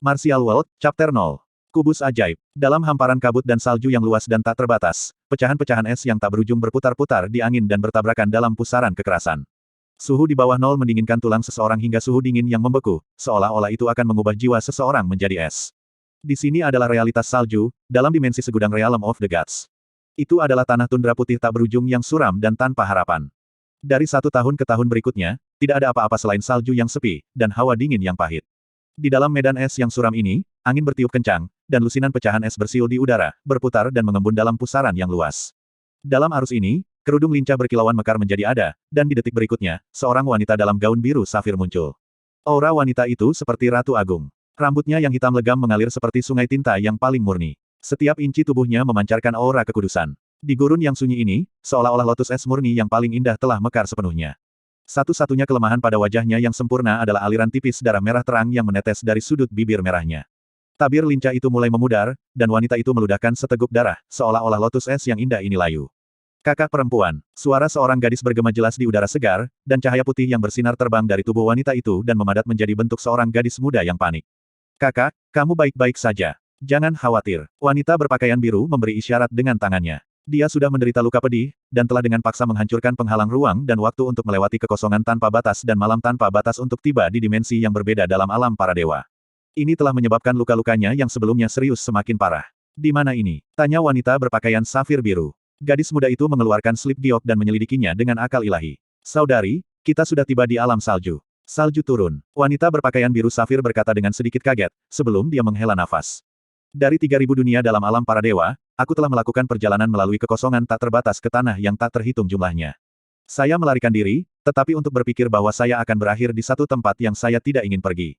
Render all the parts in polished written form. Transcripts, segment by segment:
Martial World, Chapter 0. Kubus ajaib. Dalam hamparan kabut dan salju yang luas dan tak terbatas, pecahan-pecahan es yang tak berujung berputar-putar di angin dan bertabrakan dalam pusaran kekerasan. Suhu di bawah nol mendinginkan tulang seseorang hingga suhu dingin yang membeku, seolah-olah itu akan mengubah jiwa seseorang menjadi es. Di sini adalah realitas salju, dalam dimensi segudang Realm of the Gods. Itu adalah tanah tundra putih tak berujung yang suram dan tanpa harapan. Dari satu tahun ke tahun berikutnya, tidak ada apa-apa selain salju yang sepi, dan hawa dingin yang pahit. Di dalam medan es yang suram ini, angin bertiup kencang, dan lusinan pecahan es bersiul di udara, berputar dan mengembun dalam pusaran yang luas. Dalam arus ini, kerudung lincah berkilauan mekar menjadi ada, dan di detik berikutnya, seorang wanita dalam gaun biru safir muncul. Aura wanita itu seperti Ratu Agung. Rambutnya yang hitam legam mengalir seperti sungai tinta yang paling murni. Setiap inci tubuhnya memancarkan aura kekudusan. Di gurun yang sunyi ini, seolah-olah lotus es murni yang paling indah telah mekar sepenuhnya. Satu-satunya kelemahan pada wajahnya yang sempurna adalah aliran tipis darah merah terang yang menetes dari sudut bibir merahnya. Tabir lincah itu mulai memudar, dan wanita itu meludahkan seteguk darah, seolah-olah lotus es yang indah ini layu. Kakak perempuan, suara seorang gadis bergema jelas di udara segar, dan cahaya putih yang bersinar terbang dari tubuh wanita itu dan memadat menjadi bentuk seorang gadis muda yang panik. Kakak, kamu baik-baik saja. Jangan khawatir. Wanita berpakaian biru memberi isyarat dengan tangannya. Dia sudah menderita luka pedih, dan telah dengan paksa menghancurkan penghalang ruang dan waktu untuk melewati kekosongan tanpa batas dan malam tanpa batas untuk tiba di dimensi yang berbeda dalam alam para dewa. Ini telah menyebabkan luka-lukanya yang sebelumnya serius semakin parah. Di mana ini? Tanya wanita berpakaian safir biru. Gadis muda itu mengeluarkan slip giok dan menyelidikinya dengan akal ilahi. Saudari, kita sudah tiba di alam salju. Salju turun. Wanita berpakaian biru safir berkata dengan sedikit kaget, sebelum dia menghela nafas. Dari 3.000 dunia dalam alam para dewa, aku telah melakukan perjalanan melalui kekosongan tak terbatas ke tanah yang tak terhitung jumlahnya. Saya melarikan diri, tetapi untuk berpikir bahwa saya akan berakhir di satu tempat yang saya tidak ingin pergi.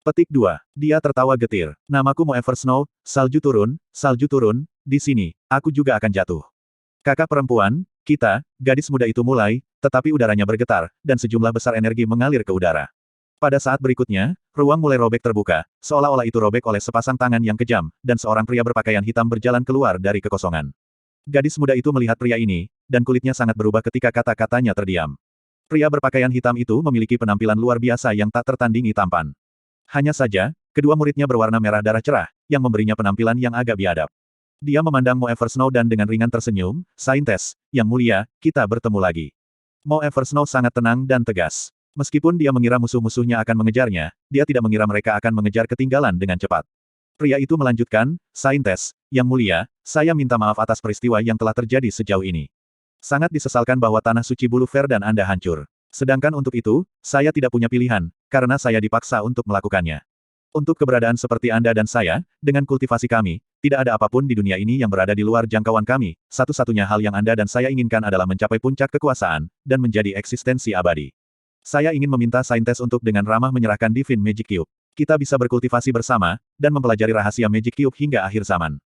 Petik 2. Dia tertawa getir. Namaku Mo Eversnow, salju turun, di sini, aku juga akan jatuh. Kakak perempuan, kita, gadis muda itu mulai, tetapi udaranya bergetar, dan sejumlah besar energi mengalir ke udara. Pada saat berikutnya, ruang mulai robek terbuka, seolah-olah itu robek oleh sepasang tangan yang kejam, dan seorang pria berpakaian hitam berjalan keluar dari kekosongan. Gadis muda itu melihat pria ini, dan kulitnya sangat berubah ketika kata-katanya terdiam. Pria berpakaian hitam itu memiliki penampilan luar biasa yang tak tertandingi tampan. Hanya saja, kedua muridnya berwarna merah darah cerah, yang memberinya penampilan yang agak biadab. Dia memandang Mo Eversnow dan dengan ringan tersenyum, Saintes, yang mulia, kita bertemu lagi. Mo Eversnow sangat tenang dan tegas. Meskipun dia mengira musuh-musuhnya akan mengejarnya, dia tidak mengira mereka akan mengejar ketinggalan dengan cepat. Pria itu melanjutkan, Saintes, yang mulia, saya minta maaf atas peristiwa yang telah terjadi sejauh ini. Sangat disesalkan bahwa tanah suci bulu Verdan Anda hancur. Sedangkan untuk itu, saya tidak punya pilihan, karena saya dipaksa untuk melakukannya. Untuk keberadaan seperti Anda dan saya, dengan kultivasi kami, tidak ada apapun di dunia ini yang berada di luar jangkauan kami, satu-satunya hal yang Anda dan saya inginkan adalah mencapai puncak kekuasaan, dan menjadi eksistensi abadi. Saya ingin meminta Saintes untuk dengan ramah menyerahkan Divine Magic Cube. Kita bisa berkultivasi bersama, dan mempelajari rahasia Magic Cube hingga akhir zaman.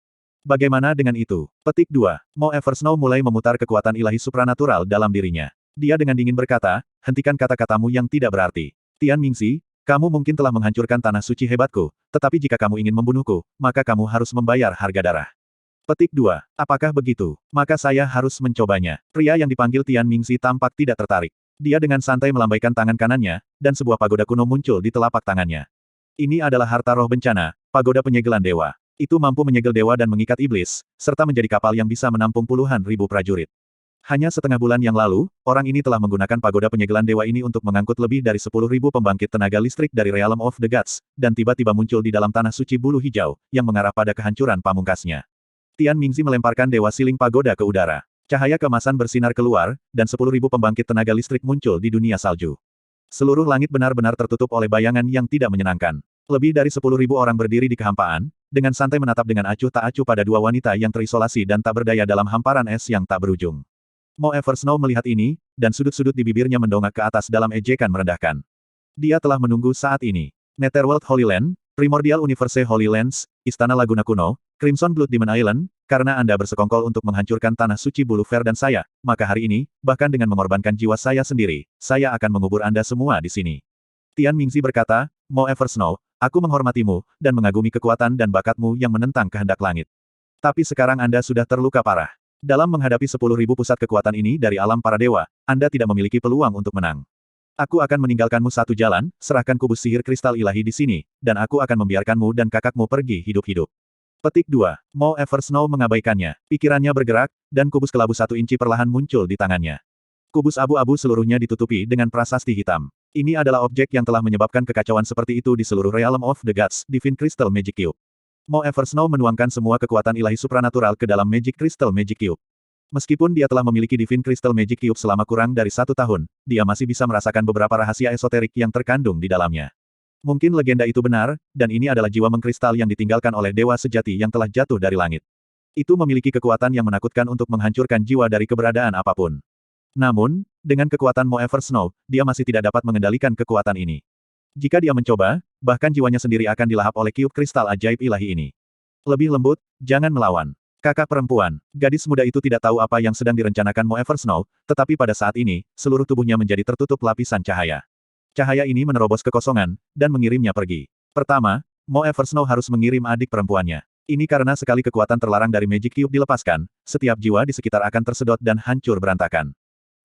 Bagaimana dengan itu? Petik 2. Mo Eversnow mulai memutar kekuatan ilahi supranatural dalam dirinya. Dia dengan dingin berkata, hentikan kata-katamu yang tidak berarti. Tian Mingxi, kamu mungkin telah menghancurkan tanah suci hebatku, tetapi jika kamu ingin membunuhku, maka kamu harus membayar harga darah. Petik 2. Apakah begitu? Maka saya harus mencobanya. Pria yang dipanggil Tian Mingxi tampak tidak tertarik. Dia dengan santai melambaikan tangan kanannya, dan sebuah pagoda kuno muncul di telapak tangannya. Ini adalah harta roh bencana, pagoda penyegelan dewa. Itu mampu menyegel dewa dan mengikat iblis, serta menjadi kapal yang bisa menampung puluhan ribu prajurit. Hanya setengah bulan yang lalu, orang ini telah menggunakan pagoda penyegelan dewa ini untuk mengangkut lebih dari 10.000 pembangkit tenaga listrik dari Realm of the Gods, dan tiba-tiba muncul di dalam tanah suci bulu hijau, yang mengarah pada kehancuran pamungkasnya. Tian Mingxi melemparkan dewa siling pagoda ke udara. Cahaya keemasan bersinar keluar, dan 10.000 pembangkit tenaga listrik muncul di dunia salju. Seluruh langit benar-benar tertutup oleh bayangan yang tidak menyenangkan. Lebih dari 10.000 orang berdiri di kehampaan, dengan santai menatap dengan acuh tak acuh pada dua wanita yang terisolasi dan tak berdaya dalam hamparan es yang tak berujung. Mo Eversnow melihat ini, dan sudut-sudut di bibirnya mendongak ke atas dalam ejekan merendahkan. Dia telah menunggu saat ini. Netherworld Holy Land, Primordial Universe Holy Lands, Istana Laguna Kuno, Crimson Blood Demon Island, karena Anda bersekongkol untuk menghancurkan tanah suci bulu Verdan saya, maka hari ini, bahkan dengan mengorbankan jiwa saya sendiri, saya akan mengubur Anda semua di sini. Tian Mingxi berkata, Mo Eversnow, aku menghormatimu, dan mengagumi kekuatan dan bakatmu yang menentang kehendak langit. Tapi sekarang Anda sudah terluka parah. Dalam menghadapi 10.000 pusat kekuatan ini dari alam para dewa, Anda tidak memiliki peluang untuk menang. Aku akan meninggalkanmu satu jalan, serahkan kubus sihir kristal ilahi di sini, dan aku akan membiarkanmu dan kakakmu pergi hidup-hidup. Petik 2. Mo Eversnow mengabaikannya. Pikirannya bergerak, dan kubus kelabu 1 inci perlahan muncul di tangannya. Kubus abu-abu seluruhnya ditutupi dengan prasasti hitam. Ini adalah objek yang telah menyebabkan kekacauan seperti itu di seluruh Realm of the Gods, Divine Crystal Magic Cube. Mo Eversnow menuangkan semua kekuatan ilahi supranatural ke dalam Magic Crystal Magic Cube. Meskipun dia telah memiliki Divine Crystal Magic Cube selama kurang dari 1 tahun, dia masih bisa merasakan beberapa rahasia esoterik yang terkandung di dalamnya. Mungkin legenda itu benar, dan ini adalah jiwa mengkristal yang ditinggalkan oleh dewa sejati yang telah jatuh dari langit. Itu memiliki kekuatan yang menakutkan untuk menghancurkan jiwa dari keberadaan apapun. Namun, dengan kekuatan Mo Eversnow, dia masih tidak dapat mengendalikan kekuatan ini. Jika dia mencoba, bahkan jiwanya sendiri akan dilahap oleh kiub kristal ajaib ilahi ini. Lebih lembut, jangan melawan. Kakak perempuan, gadis muda itu tidak tahu apa yang sedang direncanakan Mo Eversnow, tetapi pada saat ini, seluruh tubuhnya menjadi tertutup lapisan cahaya. Cahaya ini menerobos kekosongan, dan mengirimnya pergi. Pertama, Mo Eversnow harus mengirim adik perempuannya. Ini karena sekali kekuatan terlarang dari Magic Cube dilepaskan, setiap jiwa di sekitar akan tersedot dan hancur berantakan.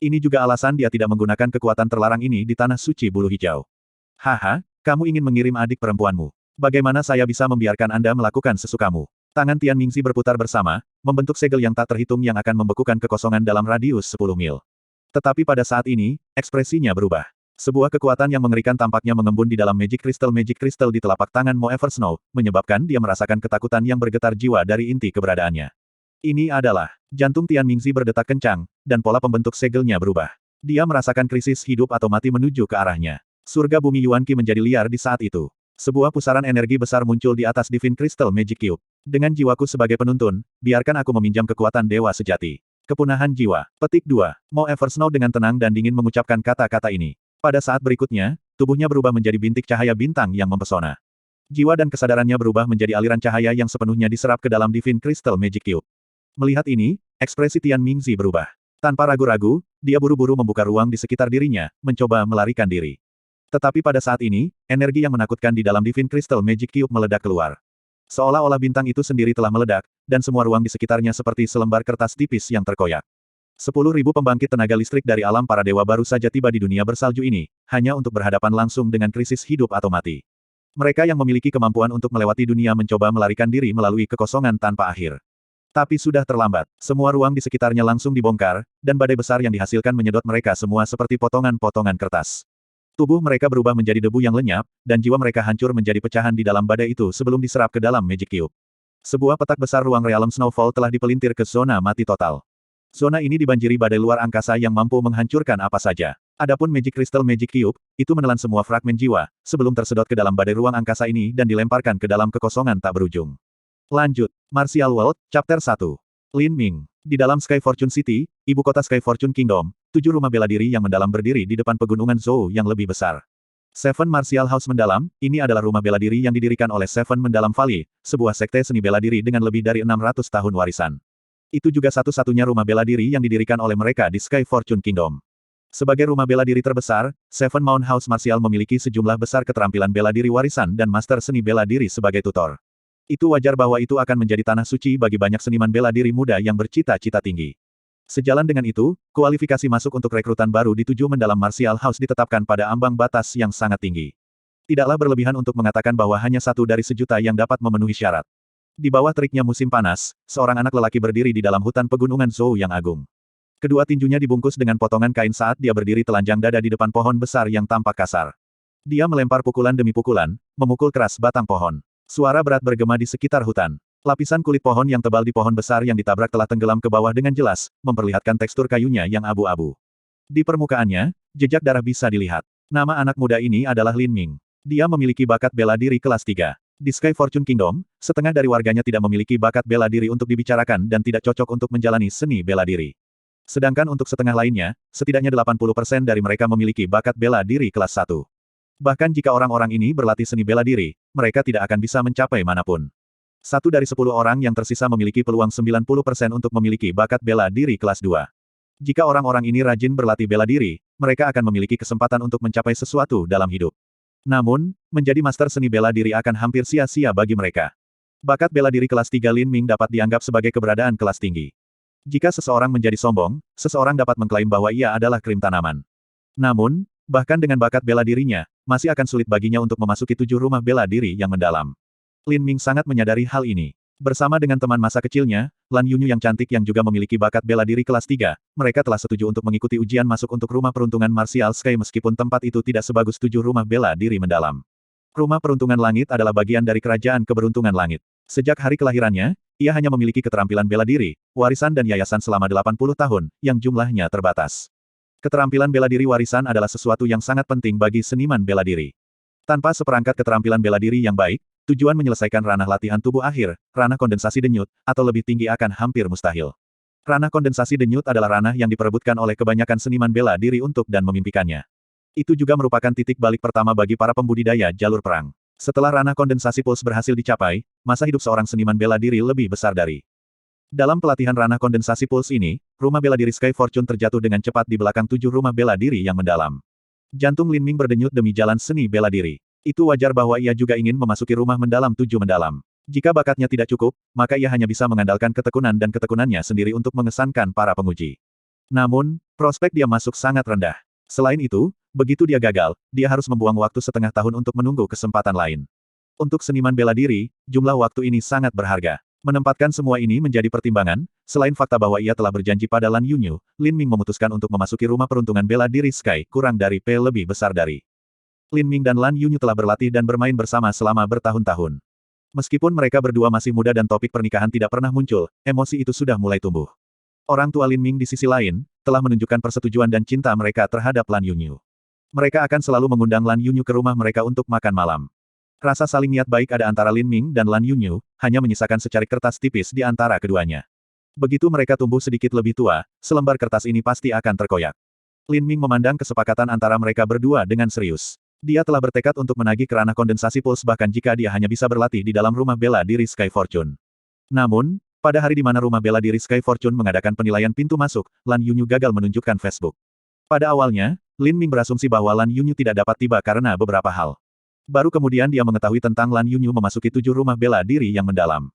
Ini juga alasan dia tidak menggunakan kekuatan terlarang ini di Tanah Suci Bulu Hijau. Haha, kamu ingin mengirim adik perempuanmu. Bagaimana saya bisa membiarkan Anda melakukan sesukamu? Tangan Tian Mingzi berputar bersama, membentuk segel yang tak terhitung yang akan membekukan kekosongan dalam radius 10 mil. Tetapi pada saat ini, ekspresinya berubah. Sebuah kekuatan yang mengerikan tampaknya mengembun di dalam Magic Crystal di telapak tangan Mo Eversnow, menyebabkan dia merasakan ketakutan yang bergetar jiwa dari inti keberadaannya. Ini adalah, jantung Tian Mingzi berdetak kencang, dan pola pembentuk segelnya berubah. Dia merasakan krisis hidup atau mati menuju ke arahnya. Surga bumi Yuan Qi menjadi liar di saat itu. Sebuah pusaran energi besar muncul di atas Divine Crystal Magic Cube. Dengan jiwaku sebagai penuntun, biarkan aku meminjam kekuatan dewa sejati. Kepunahan jiwa. Petik 2. Mo Eversnow dengan tenang dan dingin mengucapkan kata-kata ini. Pada saat berikutnya, tubuhnya berubah menjadi bintik cahaya bintang yang mempesona. Jiwa dan kesadarannya berubah menjadi aliran cahaya yang sepenuhnya diserap ke dalam Divine Crystal Magic Cube. Melihat ini, ekspresi Tian Mingzi berubah. Tanpa ragu-ragu, dia buru-buru membuka ruang di sekitar dirinya, mencoba melarikan diri. Tetapi pada saat ini, energi yang menakutkan di dalam Divine Crystal Magic Cube meledak keluar. Seolah-olah bintang itu sendiri telah meledak, dan semua ruang di sekitarnya seperti selembar kertas tipis yang terkoyak. 10.000 pembangkit tenaga listrik dari alam para dewa baru saja tiba di dunia bersalju ini, hanya untuk berhadapan langsung dengan krisis hidup atau mati. Mereka yang memiliki kemampuan untuk melewati dunia mencoba melarikan diri melalui kekosongan tanpa akhir. Tapi sudah terlambat, semua ruang di sekitarnya langsung dibongkar, dan badai besar yang dihasilkan menyedot mereka semua seperti potongan-potongan kertas. Tubuh mereka berubah menjadi debu yang lenyap, dan jiwa mereka hancur menjadi pecahan di dalam badai itu sebelum diserap ke dalam Magic Cube. Sebuah petak besar ruang realm Snowfall telah dipelintir ke zona mati total. Zona ini dibanjiri badai luar angkasa yang mampu menghancurkan apa saja. Adapun Magic Crystal Magic Cube, itu menelan semua fragmen jiwa, sebelum tersedot ke dalam badai ruang angkasa ini dan dilemparkan ke dalam kekosongan tak berujung. Lanjut, Martial World, Chapter 1. Lin Ming. Di dalam Sky Fortune City, ibu kota Sky Fortune Kingdom, 7 rumah bela diri yang mendalam berdiri di depan pegunungan Zhou yang lebih besar. Seven Martial House Mendalam, ini adalah rumah bela diri yang didirikan oleh Seven Mendalam Valley, sebuah sekte seni bela diri dengan lebih dari 600 tahun warisan. Itu juga satu-satunya rumah bela diri yang didirikan oleh mereka di Sky Fortune Kingdom. Sebagai rumah bela diri terbesar, Seven Mount House Martial memiliki sejumlah besar keterampilan bela diri warisan dan master seni bela diri sebagai tutor. Itu wajar bahwa itu akan menjadi tanah suci bagi banyak seniman bela diri muda yang bercita-cita tinggi. Sejalan dengan itu, kualifikasi masuk untuk rekrutan baru di 7 Mendalam Martial House ditetapkan pada ambang batas yang sangat tinggi. Tidaklah berlebihan untuk mengatakan bahwa hanya 1 dari sejuta yang dapat memenuhi syarat. Di bawah teriknya musim panas, seorang anak lelaki berdiri di dalam hutan pegunungan Zhou yang agung. Kedua tinjunya dibungkus dengan potongan kain saat dia berdiri telanjang dada di depan pohon besar yang tampak kasar. Dia melempar pukulan demi pukulan, memukul keras batang pohon. Suara berat bergema di sekitar hutan. Lapisan kulit pohon yang tebal di pohon besar yang ditabrak telah tenggelam ke bawah dengan jelas, memperlihatkan tekstur kayunya yang abu-abu. Di permukaannya, jejak darah bisa dilihat. Nama anak muda ini adalah Lin Ming. Dia memiliki bakat bela diri kelas 3. Di Sky Fortune Kingdom, setengah dari warganya tidak memiliki bakat bela diri untuk dibicarakan dan tidak cocok untuk menjalani seni bela diri. Sedangkan untuk setengah lainnya, setidaknya 80% dari mereka memiliki bakat bela diri kelas 1. Bahkan jika orang-orang ini berlatih seni bela diri, mereka tidak akan bisa mencapai manapun. 1 dari 10 orang yang tersisa memiliki peluang 90% untuk memiliki bakat bela diri kelas 2. Jika orang-orang ini rajin berlatih bela diri, mereka akan memiliki kesempatan untuk mencapai sesuatu dalam hidup. Namun, menjadi master seni bela diri akan hampir sia-sia bagi mereka. Bakat bela diri kelas 3 Lin Ming dapat dianggap sebagai keberadaan kelas tinggi. Jika seseorang menjadi sombong, seseorang dapat mengklaim bahwa ia adalah krim tanaman. Namun, Bahkan dengan bakat bela dirinya, masih akan sulit baginya untuk memasuki 7 rumah bela diri yang mendalam. Lin Ming sangat menyadari hal ini. Bersama dengan teman masa kecilnya, Lan Yunyu yang cantik yang juga memiliki bakat bela diri kelas 3, mereka telah setuju untuk mengikuti ujian masuk untuk rumah peruntungan Martial Sky meskipun tempat itu tidak sebagus 7 rumah bela diri mendalam. Rumah peruntungan langit adalah bagian dari kerajaan keberuntungan langit. Sejak hari kelahirannya, ia hanya memiliki keterampilan bela diri, warisan dan yayasan selama 80 tahun, yang jumlahnya terbatas. Keterampilan bela diri warisan adalah sesuatu yang sangat penting bagi seniman bela diri. Tanpa seperangkat keterampilan bela diri yang baik, tujuan menyelesaikan ranah latihan tubuh akhir, ranah kondensasi denyut, atau lebih tinggi akan hampir mustahil. Ranah kondensasi denyut adalah ranah yang diperebutkan oleh kebanyakan seniman bela diri untuk dan memimpikannya. Itu juga merupakan titik balik pertama bagi para pembudidaya jalur perang. Setelah ranah kondensasi puls berhasil dicapai, masa hidup seorang seniman bela diri lebih besar dari. Dalam pelatihan ranah kondensasi puls ini, rumah bela diri Sky Fortune terjatuh dengan cepat di belakang 7 rumah bela diri yang mendalam. Jantung Lin Ming berdenyut demi jalan seni bela diri. Itu wajar bahwa ia juga ingin memasuki rumah mendalam 7 mendalam. Jika bakatnya tidak cukup, maka ia hanya bisa mengandalkan ketekunan dan ketekunannya sendiri untuk mengesankan para penguji. Namun, prospek dia masuk sangat rendah. Selain itu, begitu dia gagal, dia harus membuang waktu setengah tahun untuk menunggu kesempatan lain. Untuk seniman bela diri, jumlah waktu ini sangat berharga. Menempatkan semua ini menjadi pertimbangan, selain fakta bahwa ia telah berjanji pada Lan Yunyu, Lin Ming memutuskan untuk memasuki rumah peruntungan bela diri Sky kurang dari P lebih besar dari. Lin Ming dan Lan Yunyu telah berlatih dan bermain bersama selama bertahun-tahun. Meskipun mereka berdua masih muda dan topik pernikahan tidak pernah muncul, emosi itu sudah mulai tumbuh. Orang tua Lin Ming di sisi lain, telah menunjukkan persetujuan dan cinta mereka terhadap Lan Yunyu. Mereka akan selalu mengundang Lan Yunyu ke rumah mereka untuk makan malam. Rasa saling niat baik ada antara Lin Ming dan Lan Yunyu, hanya menyisakan secarik kertas tipis di antara keduanya. Begitu mereka tumbuh sedikit lebih tua, selembar kertas ini pasti akan terkoyak. Lin Ming memandang kesepakatan antara mereka berdua dengan serius. Dia telah bertekad untuk menagih ke ranah kondensasi puls bahkan jika dia hanya bisa berlatih di dalam rumah bela diri Sky Fortune. Namun, pada hari di mana rumah bela diri Sky Fortune mengadakan penilaian pintu masuk, Lan Yunyu gagal menunjukkan Facebook. Pada awalnya, Lin Ming berasumsi bahwa Lan Yunyu tidak dapat tiba karena beberapa hal. Baru kemudian dia mengetahui tentang Lan Yunyu memasuki 7 rumah bela diri yang mendalam.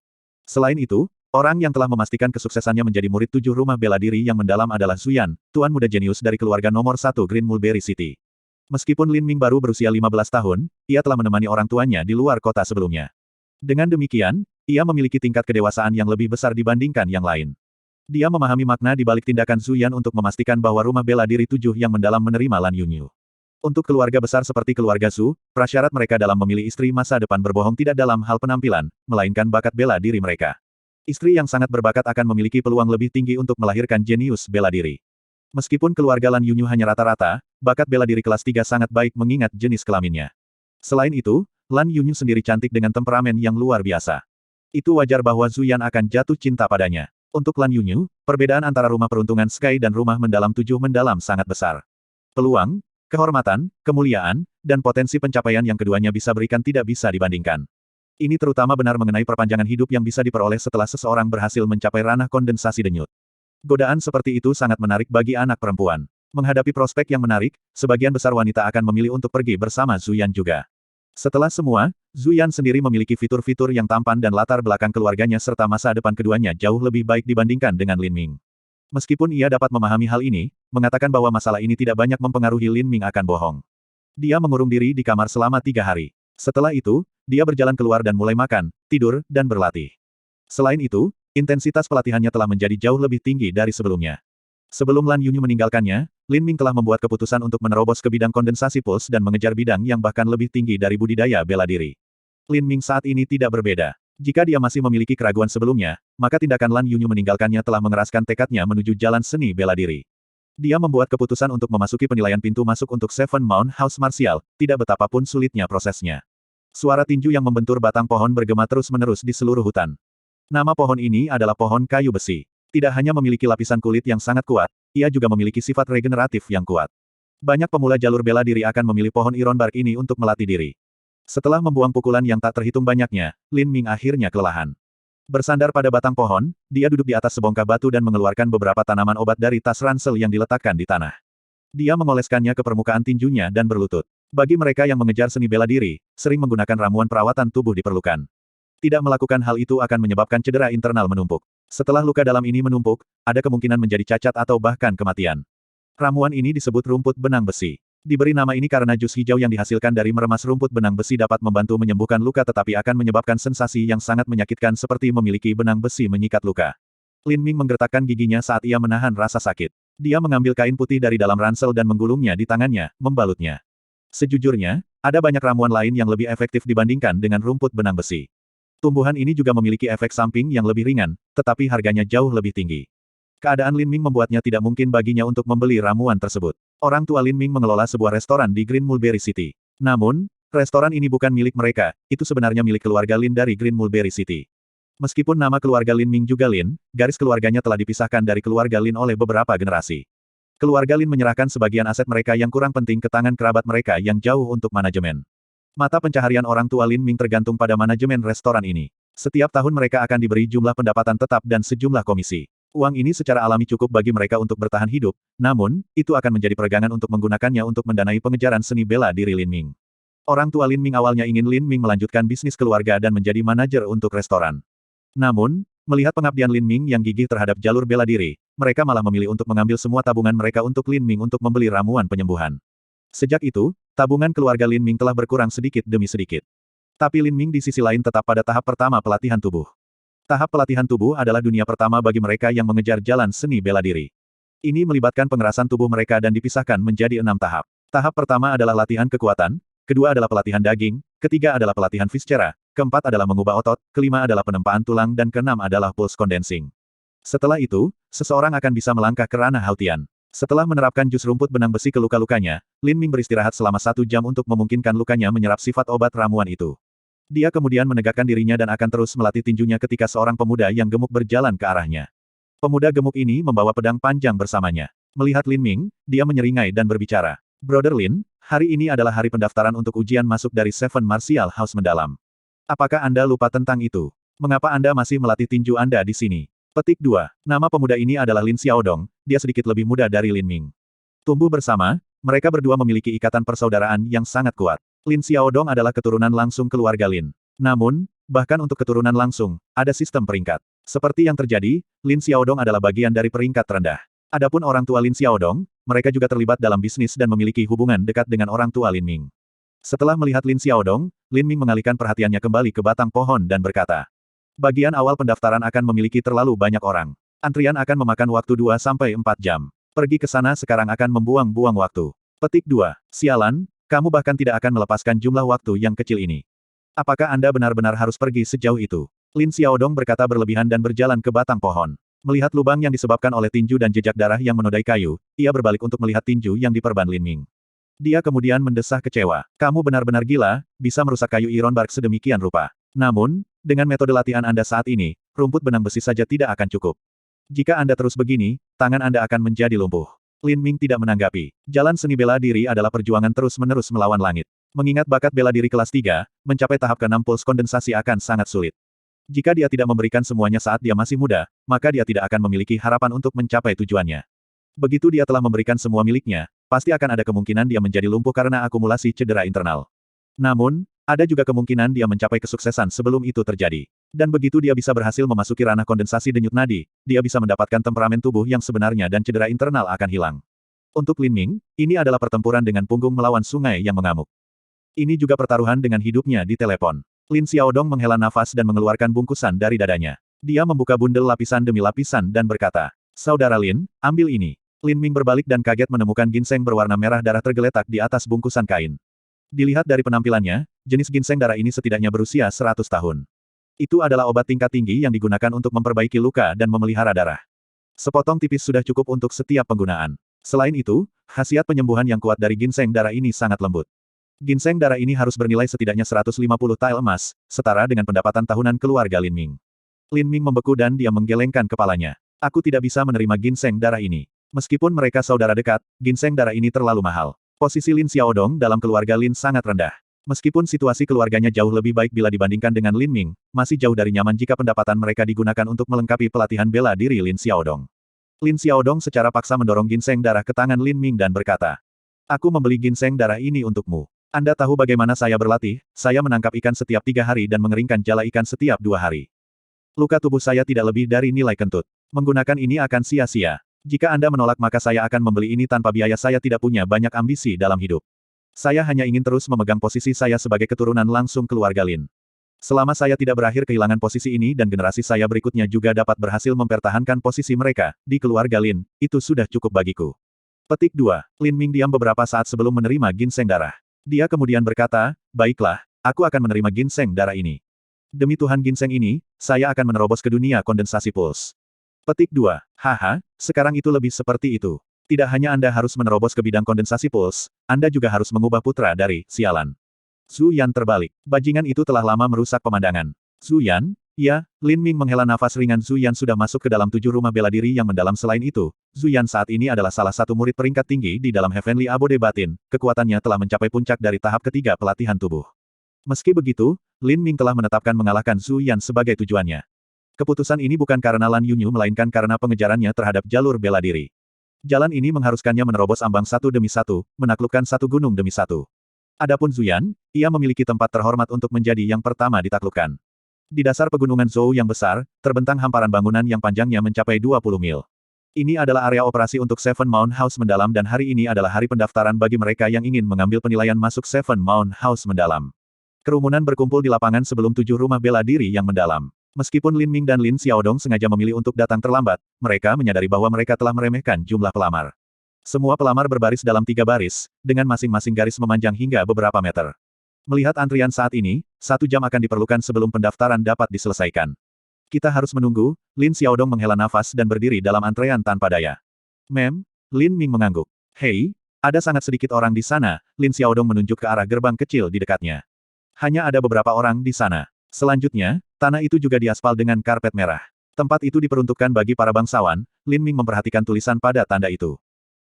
Selain itu, orang yang telah memastikan kesuksesannya menjadi murid 7 rumah bela diri yang mendalam adalah Zuyan, tuan muda jenius dari keluarga nomor 1 Green Mulberry City. Meskipun Lin Ming baru berusia 15 tahun, ia telah menemani orang tuanya di luar kota sebelumnya. Dengan demikian, ia memiliki tingkat kedewasaan yang lebih besar dibandingkan yang lain. Dia memahami makna di balik tindakan Zuyan untuk memastikan bahwa rumah bela diri 7 yang mendalam menerima Lan Yunyu. Untuk keluarga besar seperti keluarga Su, prasyarat mereka dalam memilih istri masa depan berbohong tidak dalam hal penampilan, melainkan bakat bela diri mereka. Istri yang sangat berbakat akan memiliki peluang lebih tinggi untuk melahirkan jenius bela diri. Meskipun keluarga Lan Yunyu hanya rata-rata, bakat bela diri kelas 3 sangat baik mengingat jenis kelaminnya. Selain itu, Lan Yunyu sendiri cantik dengan temperamen yang luar biasa. Itu wajar bahwa Zuyan akan jatuh cinta padanya. Untuk Lan Yunyu, perbedaan antara rumah peruntungan Sky dan rumah mendalam 7 mendalam sangat besar. Peluang, kehormatan, kemuliaan, dan potensi pencapaian yang keduanya bisa berikan tidak bisa dibandingkan. Ini terutama benar mengenai perpanjangan hidup yang bisa diperoleh setelah seseorang berhasil mencapai ranah kondensasi denyut. Godaan seperti itu sangat menarik bagi anak perempuan. Menghadapi prospek yang menarik, sebagian besar wanita akan memilih untuk pergi bersama Zuyan juga. Setelah semua, Zuyan sendiri memiliki fitur-fitur yang tampan dan latar belakang keluarganya serta masa depan keduanya jauh lebih baik dibandingkan dengan Lin Ming. Meskipun ia dapat memahami hal ini, mengatakan bahwa masalah ini tidak banyak mempengaruhi Lin Ming akan bohong. Dia mengurung diri di kamar selama 3 hari. Setelah itu, dia berjalan keluar dan mulai makan, tidur, dan berlatih. Selain itu, intensitas pelatihannya telah menjadi jauh lebih tinggi dari sebelumnya. Sebelum Lan Yunyu meninggalkannya, Lin Ming telah membuat keputusan untuk menerobos ke bidang kondensasi puls dan mengejar bidang yang bahkan lebih tinggi dari budidaya bela diri. Lin Ming saat ini tidak berbeda. Jika dia masih memiliki keraguan sebelumnya, maka tindakan Lan Yunyu meninggalkannya telah mengeraskan tekadnya menuju jalan seni bela diri. Dia membuat keputusan untuk memasuki penilaian pintu masuk untuk Seven Mount House Martial, tidak betapapun sulitnya prosesnya. Suara tinju yang membentur batang pohon bergema terus-menerus di seluruh hutan. Nama pohon ini adalah pohon kayu besi. Tidak hanya memiliki lapisan kulit yang sangat kuat, ia juga memiliki sifat regeneratif yang kuat. Banyak pemula jalur bela diri akan memilih pohon Iron Bark ini untuk melatih diri. Setelah membuang pukulan yang tak terhitung banyaknya, Lin Ming akhirnya kelelahan. Bersandar pada batang pohon, dia duduk di atas sebongkah batu dan mengeluarkan beberapa tanaman obat dari tas ransel yang diletakkan di tanah. Dia mengoleskannya ke permukaan tinjunya dan berlutut. Bagi mereka yang mengejar seni bela diri, sering menggunakan ramuan perawatan tubuh diperlukan. Tidak melakukan hal itu akan menyebabkan cedera internal menumpuk. Setelah luka dalam ini menumpuk, ada kemungkinan menjadi cacat atau bahkan kematian. Ramuan ini disebut rumput benang besi. Diberi nama ini karena jus hijau yang dihasilkan dari meremas rumput benang besi dapat membantu menyembuhkan luka tetapi akan menyebabkan sensasi yang sangat menyakitkan seperti memiliki benang besi menyikat luka. Lin Ming menggertakkan giginya saat ia menahan rasa sakit. Dia mengambil kain putih dari dalam ransel dan menggulungnya di tangannya, membalutnya. Sejujurnya, ada banyak ramuan lain yang lebih efektif dibandingkan dengan rumput benang besi. Tumbuhan ini juga memiliki efek samping yang lebih ringan, tetapi harganya jauh lebih tinggi. Keadaan Lin Ming membuatnya tidak mungkin baginya untuk membeli ramuan tersebut. Orang tua Lin Ming mengelola sebuah restoran di Green Mulberry City. Namun, restoran ini bukan milik mereka, itu sebenarnya milik keluarga Lin dari Green Mulberry City. Meskipun nama keluarga Lin Ming juga Lin, garis keluarganya telah dipisahkan dari keluarga Lin oleh beberapa generasi. Keluarga Lin menyerahkan sebagian aset mereka yang kurang penting ke tangan kerabat mereka yang jauh untuk manajemen. Mata pencaharian orang tua Lin Ming tergantung pada manajemen restoran ini. Setiap tahun mereka akan diberi jumlah pendapatan tetap dan sejumlah komisi. Uang ini secara alami cukup bagi mereka untuk bertahan hidup, namun, itu akan menjadi peregangan untuk menggunakannya untuk mendanai pengejaran seni bela diri Lin Ming. Orang tua Lin Ming awalnya ingin Lin Ming melanjutkan bisnis keluarga dan menjadi manajer untuk restoran. Namun, melihat pengabdian Lin Ming yang gigih terhadap jalur bela diri, mereka malah memilih untuk mengambil semua tabungan mereka untuk Lin Ming untuk membeli ramuan penyembuhan. Sejak itu, tabungan keluarga Lin Ming telah berkurang sedikit demi sedikit. Tapi Lin Ming di sisi lain tetap pada tahap pertama pelatihan tubuh. Tahap pelatihan tubuh adalah dunia pertama bagi mereka yang mengejar jalan seni bela diri. Ini melibatkan pengerasan tubuh mereka dan dipisahkan menjadi 6 tahap. Tahap pertama adalah latihan kekuatan, kedua adalah pelatihan daging, ketiga adalah pelatihan viscera, keempat adalah mengubah otot, kelima adalah penempaan tulang dan keenam adalah pulse condensing. Setelah itu, seseorang akan bisa melangkah ke ranah Hautian. Setelah menerapkan jus rumput benang besi ke luka-lukanya, Lin Ming beristirahat selama 1 jam untuk memungkinkan lukanya menyerap sifat obat ramuan itu. Dia kemudian menegakkan dirinya dan akan terus melatih tinjunya ketika seorang pemuda yang gemuk berjalan ke arahnya. Pemuda gemuk ini membawa pedang panjang bersamanya. Melihat Lin Ming, dia menyeringai dan berbicara. Brother Lin, hari ini adalah hari pendaftaran untuk ujian masuk dari Seven Martial House mendalam. Apakah Anda lupa tentang itu? Mengapa Anda masih melatih tinju Anda di sini? Petik 2. Nama pemuda ini adalah Lin Xiaodong, dia sedikit lebih muda dari Lin Ming. Tumbuh bersama, mereka berdua memiliki ikatan persaudaraan yang sangat kuat. Lin Xiaodong adalah keturunan langsung keluarga Lin. Namun, bahkan untuk keturunan langsung, ada sistem peringkat. Seperti yang terjadi, Lin Xiaodong adalah bagian dari peringkat terendah. Adapun orang tua Lin Xiaodong, mereka juga terlibat dalam bisnis dan memiliki hubungan dekat dengan orang tua Lin Ming. Setelah melihat Lin Xiaodong, Lin Ming mengalihkan perhatiannya kembali ke batang pohon dan berkata, bagian awal pendaftaran akan memiliki terlalu banyak orang. Antrian akan memakan waktu 2-4 jam. Pergi ke sana sekarang akan membuang-buang waktu. Petik 2. Sialan, kamu bahkan tidak akan melepaskan jumlah waktu yang kecil ini. Apakah Anda benar-benar harus pergi sejauh itu? Lin Xiaodong berkata berlebihan dan berjalan ke batang pohon. Melihat lubang yang disebabkan oleh tinju dan jejak darah yang menodai kayu, ia berbalik untuk melihat tinju yang diperban Lin Ming. Dia kemudian mendesah kecewa. Kamu benar-benar gila, bisa merusak kayu iron bark sedemikian rupa. Namun, dengan metode latihan Anda saat ini, rumput benang besi saja tidak akan cukup. Jika Anda terus begini, tangan Anda akan menjadi lumpuh. Lin Ming tidak menanggapi. Jalan seni bela diri adalah perjuangan terus-menerus melawan langit. Mengingat bakat bela diri kelas 3, mencapai tahap ke-6 pulse kondensasi akan sangat sulit. Jika dia tidak memberikan semuanya saat dia masih muda, maka dia tidak akan memiliki harapan untuk mencapai tujuannya. Begitu dia telah memberikan semua miliknya, pasti akan ada kemungkinan dia menjadi lumpuh karena akumulasi cedera internal. Namun, ada juga kemungkinan dia mencapai kesuksesan sebelum itu terjadi. Dan begitu dia bisa berhasil memasuki ranah kondensasi denyut nadi, dia bisa mendapatkan temperamen tubuh yang sebenarnya dan cedera internal akan hilang. Untuk Lin Ming, ini adalah pertempuran dengan punggung melawan sungai yang mengamuk. Ini juga pertaruhan dengan hidupnya di telepon. Lin Xiaodong menghela nafas dan mengeluarkan bungkusan dari dadanya. Dia membuka bundel lapisan demi lapisan dan berkata, Saudara Lin, ambil ini. Lin Ming berbalik dan kaget menemukan ginseng berwarna merah darah tergeletak di atas bungkusan kain. Dilihat dari penampilannya, jenis ginseng darah ini setidaknya berusia 100 tahun. Itu adalah obat tingkat tinggi yang digunakan untuk memperbaiki luka dan memelihara darah. Sepotong tipis sudah cukup untuk setiap penggunaan. Selain itu, khasiat penyembuhan yang kuat dari ginseng darah ini sangat lembut. Ginseng darah ini harus bernilai setidaknya 150 tael emas, setara dengan pendapatan tahunan keluarga Lin Ming. Lin Ming membeku dan dia menggelengkan kepalanya. Aku tidak bisa menerima ginseng darah ini. Meskipun mereka saudara dekat, ginseng darah ini terlalu mahal. Posisi Lin Xiaodong dalam keluarga Lin sangat rendah. Meskipun situasi keluarganya jauh lebih baik bila dibandingkan dengan Lin Ming, masih jauh dari nyaman jika pendapatan mereka digunakan untuk melengkapi pelatihan bela diri Lin Xiaodong. Lin Xiaodong secara paksa mendorong ginseng darah ke tangan Lin Ming dan berkata, Aku membeli ginseng darah ini untukmu. Anda tahu bagaimana saya berlatih, saya menangkap ikan setiap 3 hari dan mengeringkan jala ikan setiap 2 hari. Luka tubuh saya tidak lebih dari nilai kentut. Menggunakan ini akan sia-sia. Jika Anda menolak maka saya akan membeli ini tanpa biaya. Saya tidak punya banyak ambisi dalam hidup. Saya hanya ingin terus memegang posisi saya sebagai keturunan langsung keluarga Lin. Selama saya tidak berakhir kehilangan posisi ini dan generasi saya berikutnya juga dapat berhasil mempertahankan posisi mereka di keluarga Lin, itu sudah cukup bagiku. Petik 2. Lin Ming diam beberapa saat sebelum menerima ginseng darah. Dia kemudian berkata, baiklah, aku akan menerima ginseng darah ini. Demi Tuhan ginseng ini, saya akan menerobos ke dunia kondensasi puls. Petik 2. Haha, sekarang itu lebih seperti itu. Tidak hanya Anda harus menerobos ke bidang kondensasi puls, Anda juga harus mengubah putra dari sialan. Zhu Yan terbalik. Bajingan itu telah lama merusak pemandangan. Zhu Yan? Ya, Lin Ming menghela nafas ringan. Zhu Yan sudah masuk ke dalam 7 rumah bela diri yang mendalam. Selain itu, Zhu Yan saat ini adalah salah satu murid peringkat tinggi di dalam Heavenly Abode Batin. Kekuatannya telah mencapai puncak dari tahap ketiga pelatihan tubuh. Meski begitu, Lin Ming telah menetapkan mengalahkan Zhu Yan sebagai tujuannya. Keputusan ini bukan karena Lan Yunyu melainkan karena pengejarannya terhadap jalur bela diri. Jalan ini mengharuskannya menerobos ambang satu demi satu, menaklukkan satu gunung demi satu. Adapun Zhu Yan, ia memiliki tempat terhormat untuk menjadi yang pertama ditaklukkan. Di dasar pegunungan Zhou yang besar, terbentang hamparan bangunan yang panjangnya mencapai 20 mil. Ini adalah area operasi untuk Seven Mountain House Mendalam dan hari ini adalah hari pendaftaran bagi mereka yang ingin mengambil penilaian masuk Seven Mountain House Mendalam. Kerumunan berkumpul di lapangan sebelum 7 rumah bela diri yang mendalam. Meskipun Lin Ming dan Lin Xiaodong sengaja memilih untuk datang terlambat, mereka menyadari bahwa mereka telah meremehkan jumlah pelamar. Semua pelamar berbaris dalam 3 baris, dengan masing-masing garis memanjang hingga beberapa meter. Melihat antrian saat ini, 1 jam akan diperlukan sebelum pendaftaran dapat diselesaikan. Kita harus menunggu. Lin Xiaodong menghela nafas dan berdiri dalam antrean tanpa daya. Mem, Lin Ming mengangguk. Hei, ada sangat sedikit orang di sana. Lin Xiaodong menunjuk ke arah gerbang kecil di dekatnya. Hanya ada beberapa orang di sana. Selanjutnya, tanah itu juga diaspal dengan karpet merah. Tempat itu diperuntukkan bagi para bangsawan. Lin Ming memperhatikan tulisan pada tanda itu.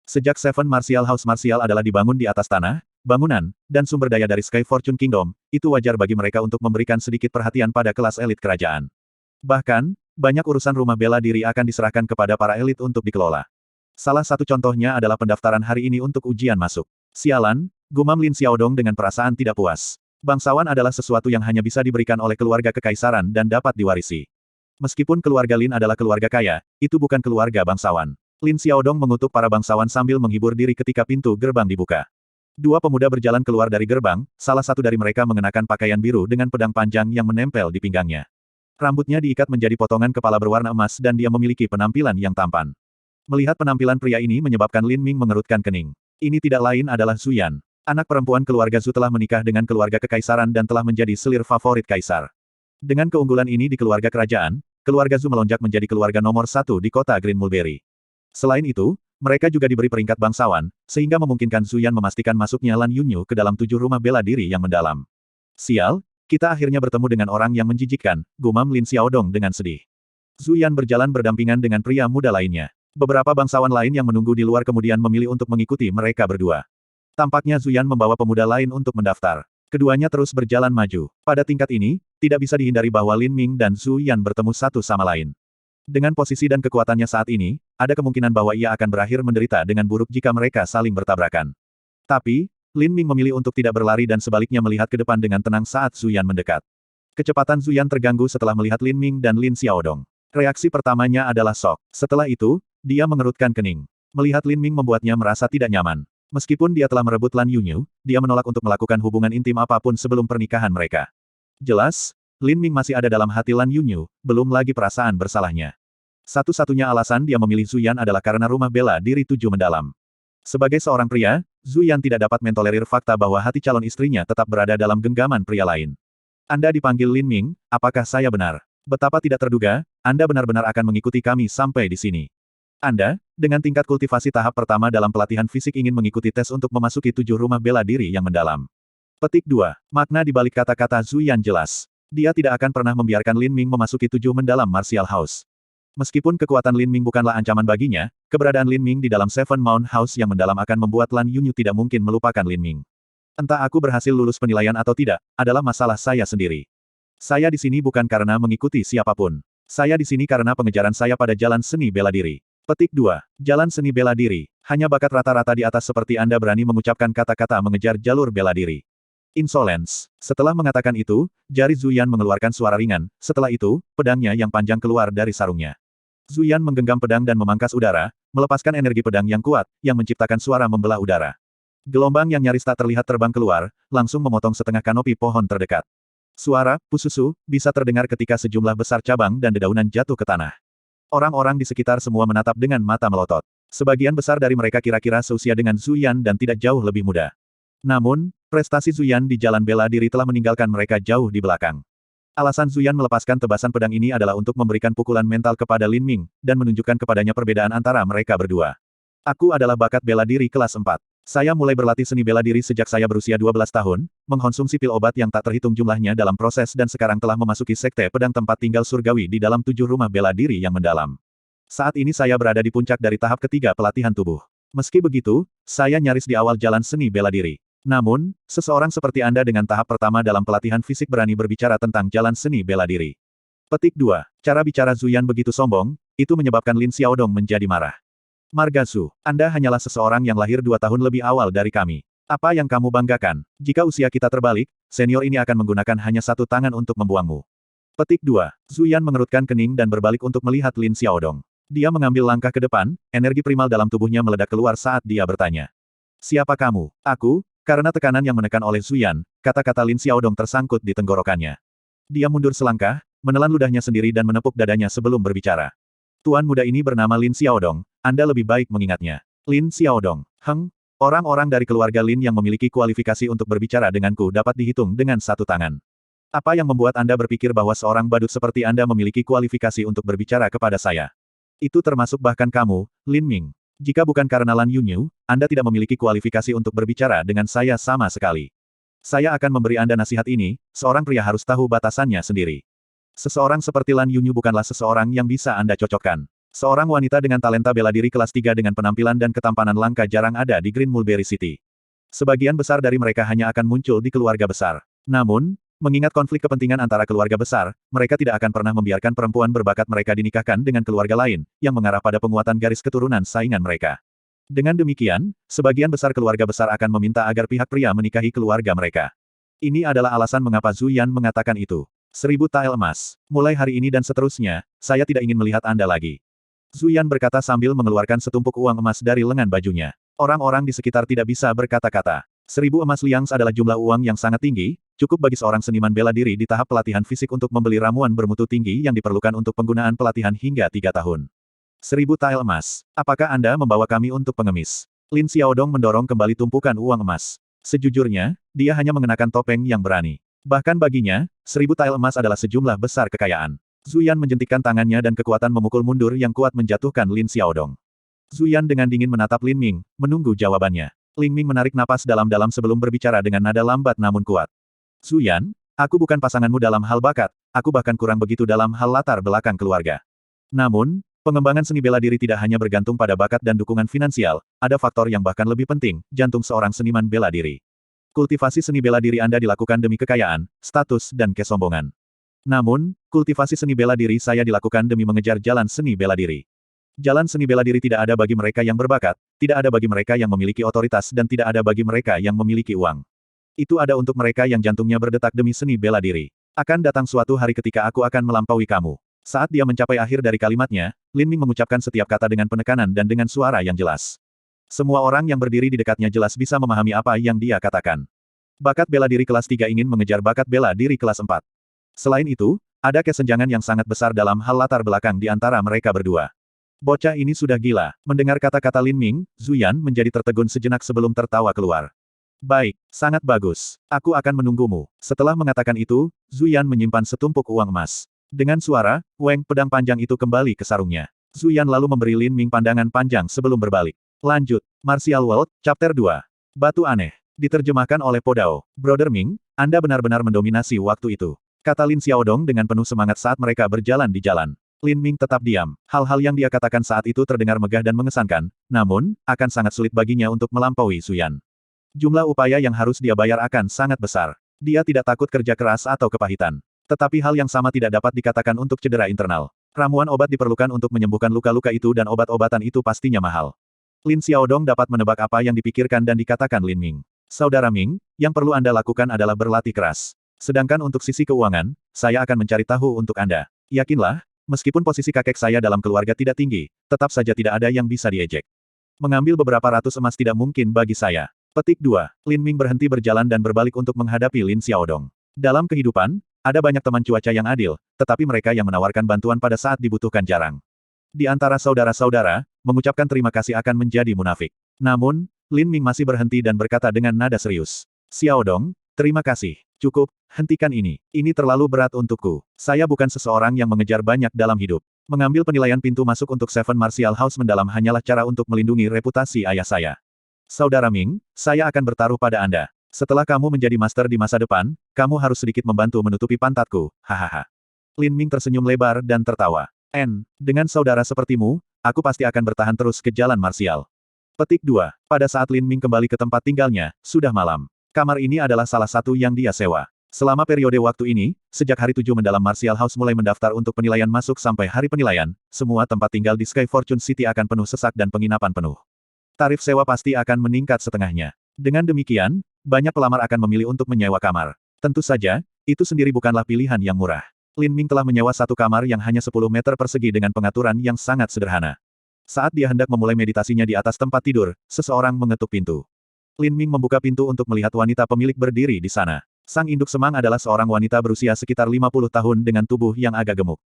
Sejak Seven Martial House Martial adalah dibangun di atas tanah, bangunan, dan sumber daya dari Sky Fortune Kingdom, itu wajar bagi mereka untuk memberikan sedikit perhatian pada kelas elit kerajaan. Bahkan, banyak urusan rumah bela diri akan diserahkan kepada para elit untuk dikelola. Salah satu contohnya adalah pendaftaran hari ini untuk ujian masuk. Sialan, gumam Lin Xiaodong dengan perasaan tidak puas. Bangsawan adalah sesuatu yang hanya bisa diberikan oleh keluarga kekaisaran dan dapat diwarisi. Meskipun keluarga Lin adalah keluarga kaya, itu bukan keluarga bangsawan. Lin Xiaodong mengutuk para bangsawan sambil menghibur diri ketika pintu gerbang dibuka. 2 pemuda berjalan keluar dari gerbang, salah satu dari mereka mengenakan pakaian biru dengan pedang panjang yang menempel di pinggangnya. Rambutnya diikat menjadi potongan kepala berwarna emas dan dia memiliki penampilan yang tampan. Melihat penampilan pria ini menyebabkan Lin Ming mengerutkan kening. Ini tidak lain adalah Zhu Yan. Anak perempuan keluarga Zhu telah menikah dengan keluarga kekaisaran dan telah menjadi selir favorit kaisar. Dengan keunggulan ini di keluarga kerajaan, keluarga Zhu melonjak menjadi keluarga nomor 1 di kota Green Mulberry. Selain itu, mereka juga diberi peringkat bangsawan, sehingga memungkinkan Zhu Yan memastikan masuknya Lan Yunyu ke dalam 7 rumah bela diri yang mendalam. Sial, kita akhirnya bertemu dengan orang yang menjijikkan, gumam Lin Xiaodong dengan sedih. Zhu Yan berjalan berdampingan dengan pria muda lainnya. Beberapa bangsawan lain yang menunggu di luar kemudian memilih untuk mengikuti mereka berdua. Tampaknya Zhu Yan membawa pemuda lain untuk mendaftar. Keduanya terus berjalan maju. Pada tingkat ini, tidak bisa dihindari bahwa Lin Ming dan Zhu Yan bertemu satu sama lain. Dengan posisi dan kekuatannya saat ini, ada kemungkinan bahwa ia akan berakhir menderita dengan buruk jika mereka saling bertabrakan. Tapi, Lin Ming memilih untuk tidak berlari dan sebaliknya melihat ke depan dengan tenang saat Zhu Yan mendekat. Kecepatan Zhu Yan terganggu setelah melihat Lin Ming dan Lin Xiaodong. Reaksi pertamanya adalah shock. Setelah itu, dia mengerutkan kening. Melihat Lin Ming membuatnya merasa tidak nyaman. Meskipun dia telah merebut Lan Yunyu, dia menolak untuk melakukan hubungan intim apapun sebelum pernikahan mereka. Jelas, Lin Ming masih ada dalam hati Lan Yunyu, belum lagi perasaan bersalahnya. Satu-satunya alasan dia memilih Zhu Yan adalah karena rumah bela diri 7 mendalam. Sebagai seorang pria, Zhu Yan tidak dapat mentolerir fakta bahwa hati calon istrinya tetap berada dalam genggaman pria lain. Anda dipanggil Lin Ming, apakah saya benar? Betapa tidak terduga, Anda benar-benar akan mengikuti kami sampai di sini. Anda, dengan tingkat kultivasi tahap pertama dalam pelatihan fisik ingin mengikuti tes untuk memasuki 7 rumah bela diri yang mendalam. Petik 2. Makna di balik kata-kata Zhu Yan jelas. Dia tidak akan pernah membiarkan Lin Ming memasuki 7 mendalam Martial House. Meskipun kekuatan Lin Ming bukanlah ancaman baginya, keberadaan Lin Ming di dalam Seven Mountain House yang mendalam akan membuat Lan Yunyu tidak mungkin melupakan Lin Ming. Entah aku berhasil lulus penilaian atau tidak, adalah masalah saya sendiri. Saya di sini bukan karena mengikuti siapapun. Saya di sini karena pengejaran saya pada jalan seni bela diri. Petik 2. Jalan seni bela diri. Hanya bakat rata-rata di atas seperti Anda berani mengucapkan kata-kata mengejar jalur bela diri. Insolence. Setelah mengatakan itu, jari Zhu Yan mengeluarkan suara ringan, setelah itu, pedangnya yang panjang keluar dari sarungnya. Zhu Yan menggenggam pedang dan memangkas udara, melepaskan energi pedang yang kuat, yang menciptakan suara membelah udara. Gelombang yang nyaris tak terlihat terbang keluar, langsung memotong setengah kanopi pohon terdekat. Suara pususu bisa terdengar ketika sejumlah besar cabang dan dedaunan jatuh ke tanah. Orang-orang di sekitar semua menatap dengan mata melotot. Sebagian besar dari mereka kira-kira seusia dengan Zuyan dan tidak jauh lebih muda. Namun, prestasi Zuyan di jalan bela diri telah meninggalkan mereka jauh di belakang. Alasan Zuyan melepaskan tebasan pedang ini adalah untuk memberikan pukulan mental kepada Lin Ming, dan menunjukkan kepadanya perbedaan antara mereka berdua. Aku adalah bakat bela diri kelas 4. Saya mulai berlatih seni bela diri sejak saya berusia 12 tahun, mengkonsumsi pil obat yang tak terhitung jumlahnya dalam proses dan sekarang telah memasuki sekte pedang tempat tinggal surgawi di dalam 7 rumah bela diri yang mendalam. Saat ini saya berada di puncak dari tahap ketiga pelatihan tubuh. Meski begitu, saya nyaris di awal jalan seni bela diri. Namun, seseorang seperti Anda dengan tahap pertama dalam pelatihan fisik berani berbicara tentang jalan seni bela diri. Petik 2. Cara bicara Zuyan begitu sombong, itu menyebabkan Lin Xiaodong menjadi marah. Margazu, Anda hanyalah seseorang yang lahir 2 tahun lebih awal dari kami. Apa yang kamu banggakan? Jika usia kita terbalik, senior ini akan menggunakan hanya 1 tangan untuk membuangmu. Petik 2. Zuyan mengerutkan kening dan berbalik untuk melihat Lin Xiaodong. Dia mengambil langkah ke depan, energi primal dalam tubuhnya meledak keluar saat dia bertanya. Siapa kamu? Aku? Karena tekanan yang menekan oleh Zuyan, kata-kata Lin Xiaodong tersangkut di tenggorokannya. Dia mundur selangkah, menelan ludahnya sendiri dan menepuk dadanya sebelum berbicara. Tuan muda ini bernama Lin Xiaodong, Anda lebih baik mengingatnya. Lin Xiaodong. Orang-orang dari keluarga Lin yang memiliki kualifikasi untuk berbicara denganku dapat dihitung dengan 1 tangan. Apa yang membuat Anda berpikir bahwa seorang badut seperti Anda memiliki kualifikasi untuk berbicara kepada saya? Itu termasuk bahkan kamu, Lin Ming. Jika bukan karena Lan Yunyu, Anda tidak memiliki kualifikasi untuk berbicara dengan saya sama sekali. Saya akan memberi Anda nasihat ini, seorang pria harus tahu batasannya sendiri. Seseorang seperti Lan Yunyu bukanlah seseorang yang bisa Anda cocokkan. Seorang wanita dengan talenta bela diri kelas 3 dengan penampilan dan ketampanan langka jarang ada di Green Mulberry City. Sebagian besar dari mereka hanya akan muncul di keluarga besar. Namun, mengingat konflik kepentingan antara keluarga besar, mereka tidak akan pernah membiarkan perempuan berbakat mereka dinikahkan dengan keluarga lain, yang mengarah pada penguatan garis keturunan saingan mereka. Dengan demikian, sebagian besar keluarga besar akan meminta agar pihak pria menikahi keluarga mereka. Ini adalah alasan mengapa Zuyan mengatakan itu. 1000 tael emas. Mulai hari ini dan seterusnya, saya tidak ingin melihat Anda lagi. Zuyan berkata sambil mengeluarkan setumpuk uang emas dari lengan bajunya. Orang-orang di sekitar tidak bisa berkata-kata. 1000 emas liangs adalah jumlah uang yang sangat tinggi, cukup bagi seorang seniman bela diri di tahap pelatihan fisik untuk membeli ramuan bermutu tinggi yang diperlukan untuk penggunaan pelatihan hingga 3 tahun. 1000 tael emas. Apakah Anda membawa kami untuk pengemis? Lin Xiaodong mendorong kembali tumpukan uang emas. Sejujurnya, dia hanya mengenakan topeng yang berani. Bahkan baginya, 1000 tael emas adalah sejumlah besar kekayaan. Zuyan menjentikkan tangannya dan kekuatan memukul mundur yang kuat menjatuhkan Lin Xiaodong. Zuyan dengan dingin menatap Lin Ming, menunggu jawabannya. Lin Ming menarik napas dalam-dalam sebelum berbicara dengan nada lambat namun kuat. Zuyan, aku bukan pasanganmu dalam hal bakat, aku bahkan kurang begitu dalam hal latar belakang keluarga. Namun, pengembangan seni bela diri tidak hanya bergantung pada bakat dan dukungan finansial, ada faktor yang bahkan lebih penting, jantung seorang seniman bela diri. Kultivasi seni bela diri Anda dilakukan demi kekayaan, status dan kesombongan. Namun, kultivasi seni bela diri saya dilakukan demi mengejar jalan seni bela diri. Jalan seni bela diri tidak ada bagi mereka yang berbakat, tidak ada bagi mereka yang memiliki otoritas dan tidak ada bagi mereka yang memiliki uang. Itu ada untuk mereka yang jantungnya berdetak demi seni bela diri. Akan datang suatu hari ketika aku akan melampaui kamu. Saat dia mencapai akhir dari kalimatnya, Lin Ming mengucapkan setiap kata dengan penekanan dan dengan suara yang jelas. Semua orang yang berdiri di dekatnya jelas bisa memahami apa yang dia katakan. Bakat bela diri kelas 3 ingin mengejar bakat bela diri kelas 4. Selain itu, ada kesenjangan yang sangat besar dalam hal latar belakang di antara mereka berdua. Bocah ini sudah gila. Mendengar kata-kata Lin Ming, Zuyan menjadi tertegun sejenak sebelum tertawa keluar. Baik, sangat bagus. Aku akan menunggumu. Setelah mengatakan itu, Zuyan menyimpan setumpuk uang emas. Dengan suara, Weng pedang panjang itu kembali ke sarungnya. Zuyan lalu memberi Lin Ming pandangan panjang sebelum berbalik. Lanjut, Martial World, Chapter 2. Batu aneh. Diterjemahkan oleh Podao. Brother Ming, Anda benar-benar mendominasi waktu itu. Kata Lin Xiaodong dengan penuh semangat saat mereka berjalan di jalan. Lin Ming tetap diam. Hal-hal yang dia katakan saat itu terdengar megah dan mengesankan, namun, akan sangat sulit baginya untuk melampaui Zuyan. Jumlah upaya yang harus dia bayar akan sangat besar. Dia tidak takut kerja keras atau kepahitan. Tetapi hal yang sama tidak dapat dikatakan untuk cedera internal. Ramuan obat diperlukan untuk menyembuhkan luka-luka itu dan obat-obatan itu pastinya mahal. Lin Xiaodong dapat menebak apa yang dipikirkan dan dikatakan Lin Ming. Saudara Ming, yang perlu Anda lakukan adalah berlatih keras. Sedangkan untuk sisi keuangan, saya akan mencari tahu untuk Anda. Yakinlah, Meskipun posisi kakek saya dalam keluarga tidak tinggi, tetap saja tidak ada yang bisa diejek. Mengambil beberapa ratus emas tidak mungkin bagi saya. Petik 2. Lin Ming berhenti berjalan dan berbalik untuk menghadapi Lin Xiaodong. Dalam kehidupan, ada banyak teman cuaca yang adil, tetapi mereka yang menawarkan bantuan pada saat dibutuhkan jarang. Di antara saudara-saudara, mengucapkan terima kasih akan menjadi munafik. Namun, Lin Ming masih berhenti dan berkata dengan nada serius. Xiaodong, terima kasih. Cukup, hentikan ini. Ini terlalu berat untukku. Saya bukan seseorang yang mengejar banyak dalam hidup. Mengambil penilaian pintu masuk untuk Seven Martial House mendalam hanyalah cara untuk melindungi reputasi ayah saya. Saudara Ming, saya akan bertaruh pada Anda. Setelah kamu menjadi master di masa depan, kamu harus sedikit membantu menutupi pantatku, hahaha. Lin Ming tersenyum lebar dan tertawa. Dengan saudara sepertimu, aku pasti akan bertahan terus ke jalan marsial. Petik 2. Pada saat Lin Ming kembali ke tempat tinggalnya, sudah malam. Kamar ini adalah salah satu yang dia sewa. Selama periode waktu ini, sejak hari 7 mendalam Martial House mulai mendaftar untuk penilaian masuk sampai hari penilaian, semua tempat tinggal di Sky Fortune City akan penuh sesak dan penginapan penuh. Tarif sewa pasti akan meningkat setengahnya. Dengan demikian, banyak pelamar akan memilih untuk menyewa kamar. Tentu saja, itu sendiri bukanlah pilihan yang murah. Lin Ming telah menyewa satu kamar yang hanya 10 meter persegi dengan pengaturan yang sangat sederhana. Saat dia hendak memulai meditasinya di atas tempat tidur, seseorang mengetuk pintu. Lin Ming membuka pintu untuk melihat wanita pemilik berdiri di sana. Sang induk semang adalah seorang wanita berusia sekitar 50 tahun dengan tubuh yang agak gemuk.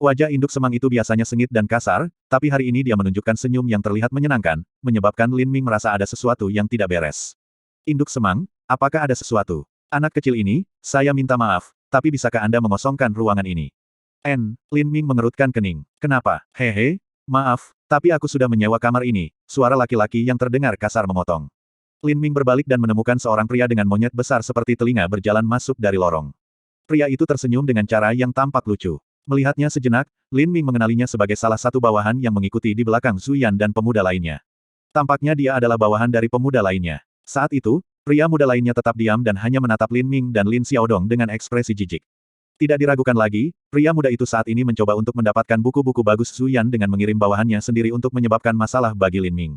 Wajah induk semang itu biasanya sengit dan kasar, tapi hari ini dia menunjukkan senyum yang terlihat menyenangkan, menyebabkan Lin Ming merasa ada sesuatu yang tidak beres. Induk semang, apakah ada sesuatu? Anak kecil ini, saya minta maaf, tapi bisakah Anda mengosongkan ruangan ini? Lin Ming mengerutkan kening. Kenapa? Hehe, maaf, tapi aku sudah menyewa kamar ini, suara laki-laki yang terdengar kasar memotong. Lin Ming berbalik dan menemukan seorang pria dengan monyet besar seperti telinga berjalan masuk dari lorong. Pria itu tersenyum dengan cara yang tampak lucu. Melihatnya sejenak, Lin Ming mengenalinya sebagai salah satu bawahan yang mengikuti di belakang Zuyan dan pemuda lainnya. Tampaknya dia adalah bawahan dari pemuda lainnya. Saat itu, pria muda lainnya tetap diam dan hanya menatap Lin Ming dan Lin Xiaodong dengan ekspresi jijik. Tidak diragukan lagi, pria muda itu saat ini mencoba untuk mendapatkan buku-buku bagus Zuyan dengan mengirim bawahannya sendiri untuk menyebabkan masalah bagi Lin Ming.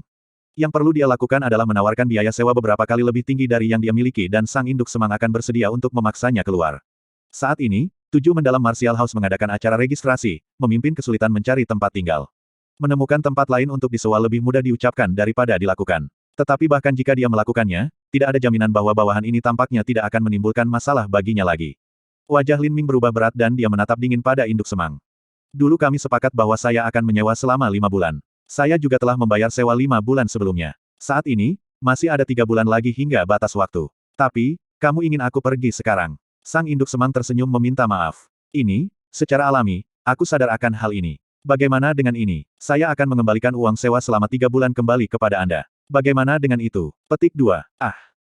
Yang perlu dia lakukan adalah menawarkan biaya sewa beberapa kali lebih tinggi dari yang dia miliki dan sang induk semang akan bersedia untuk memaksanya keluar. Saat ini, 7 mendalam Martial House mengadakan acara registrasi, memimpin kesulitan mencari tempat tinggal. Menemukan tempat lain untuk disewa lebih mudah diucapkan daripada dilakukan. Tetapi bahkan jika dia melakukannya, tidak ada jaminan bahwa bawahan ini tampaknya tidak akan menimbulkan masalah baginya lagi. Wajah Lin Ming berubah berat dan dia menatap dingin pada induk semang. Dulu kami sepakat bahwa saya akan menyewa selama 5 bulan. Saya juga telah membayar sewa 5 bulan sebelumnya. Saat ini, masih ada 3 bulan lagi hingga batas waktu. Tapi, kamu ingin aku pergi sekarang. Sang induk semang tersenyum meminta maaf. Ini, secara alami, aku sadar akan hal ini. Bagaimana dengan ini? Saya akan mengembalikan uang sewa selama 3 bulan kembali kepada Anda. Bagaimana dengan itu? Petik 2.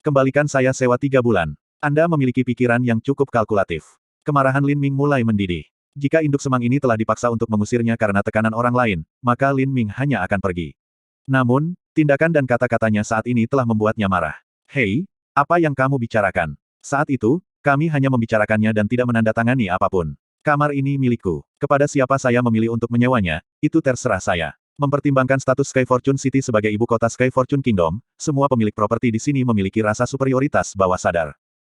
Kembalikan saya sewa 3 bulan. Anda memiliki pikiran yang cukup kalkulatif. Kemarahan Lin Ming mulai mendidih. Jika induk semang ini telah dipaksa untuk mengusirnya karena tekanan orang lain, maka Lin Ming hanya akan pergi. Namun, tindakan dan kata-katanya saat ini telah membuatnya marah. Hei, apa yang kamu bicarakan? Saat itu, kami hanya membicarakannya dan tidak menandatangani apapun. Kamar ini milikku. Kepada siapa saya memilih untuk menyewanya, itu terserah saya. Mempertimbangkan status Sky Fortune City sebagai ibu kota Sky Fortune Kingdom, semua pemilik properti di sini memiliki rasa superioritas bawah sadar.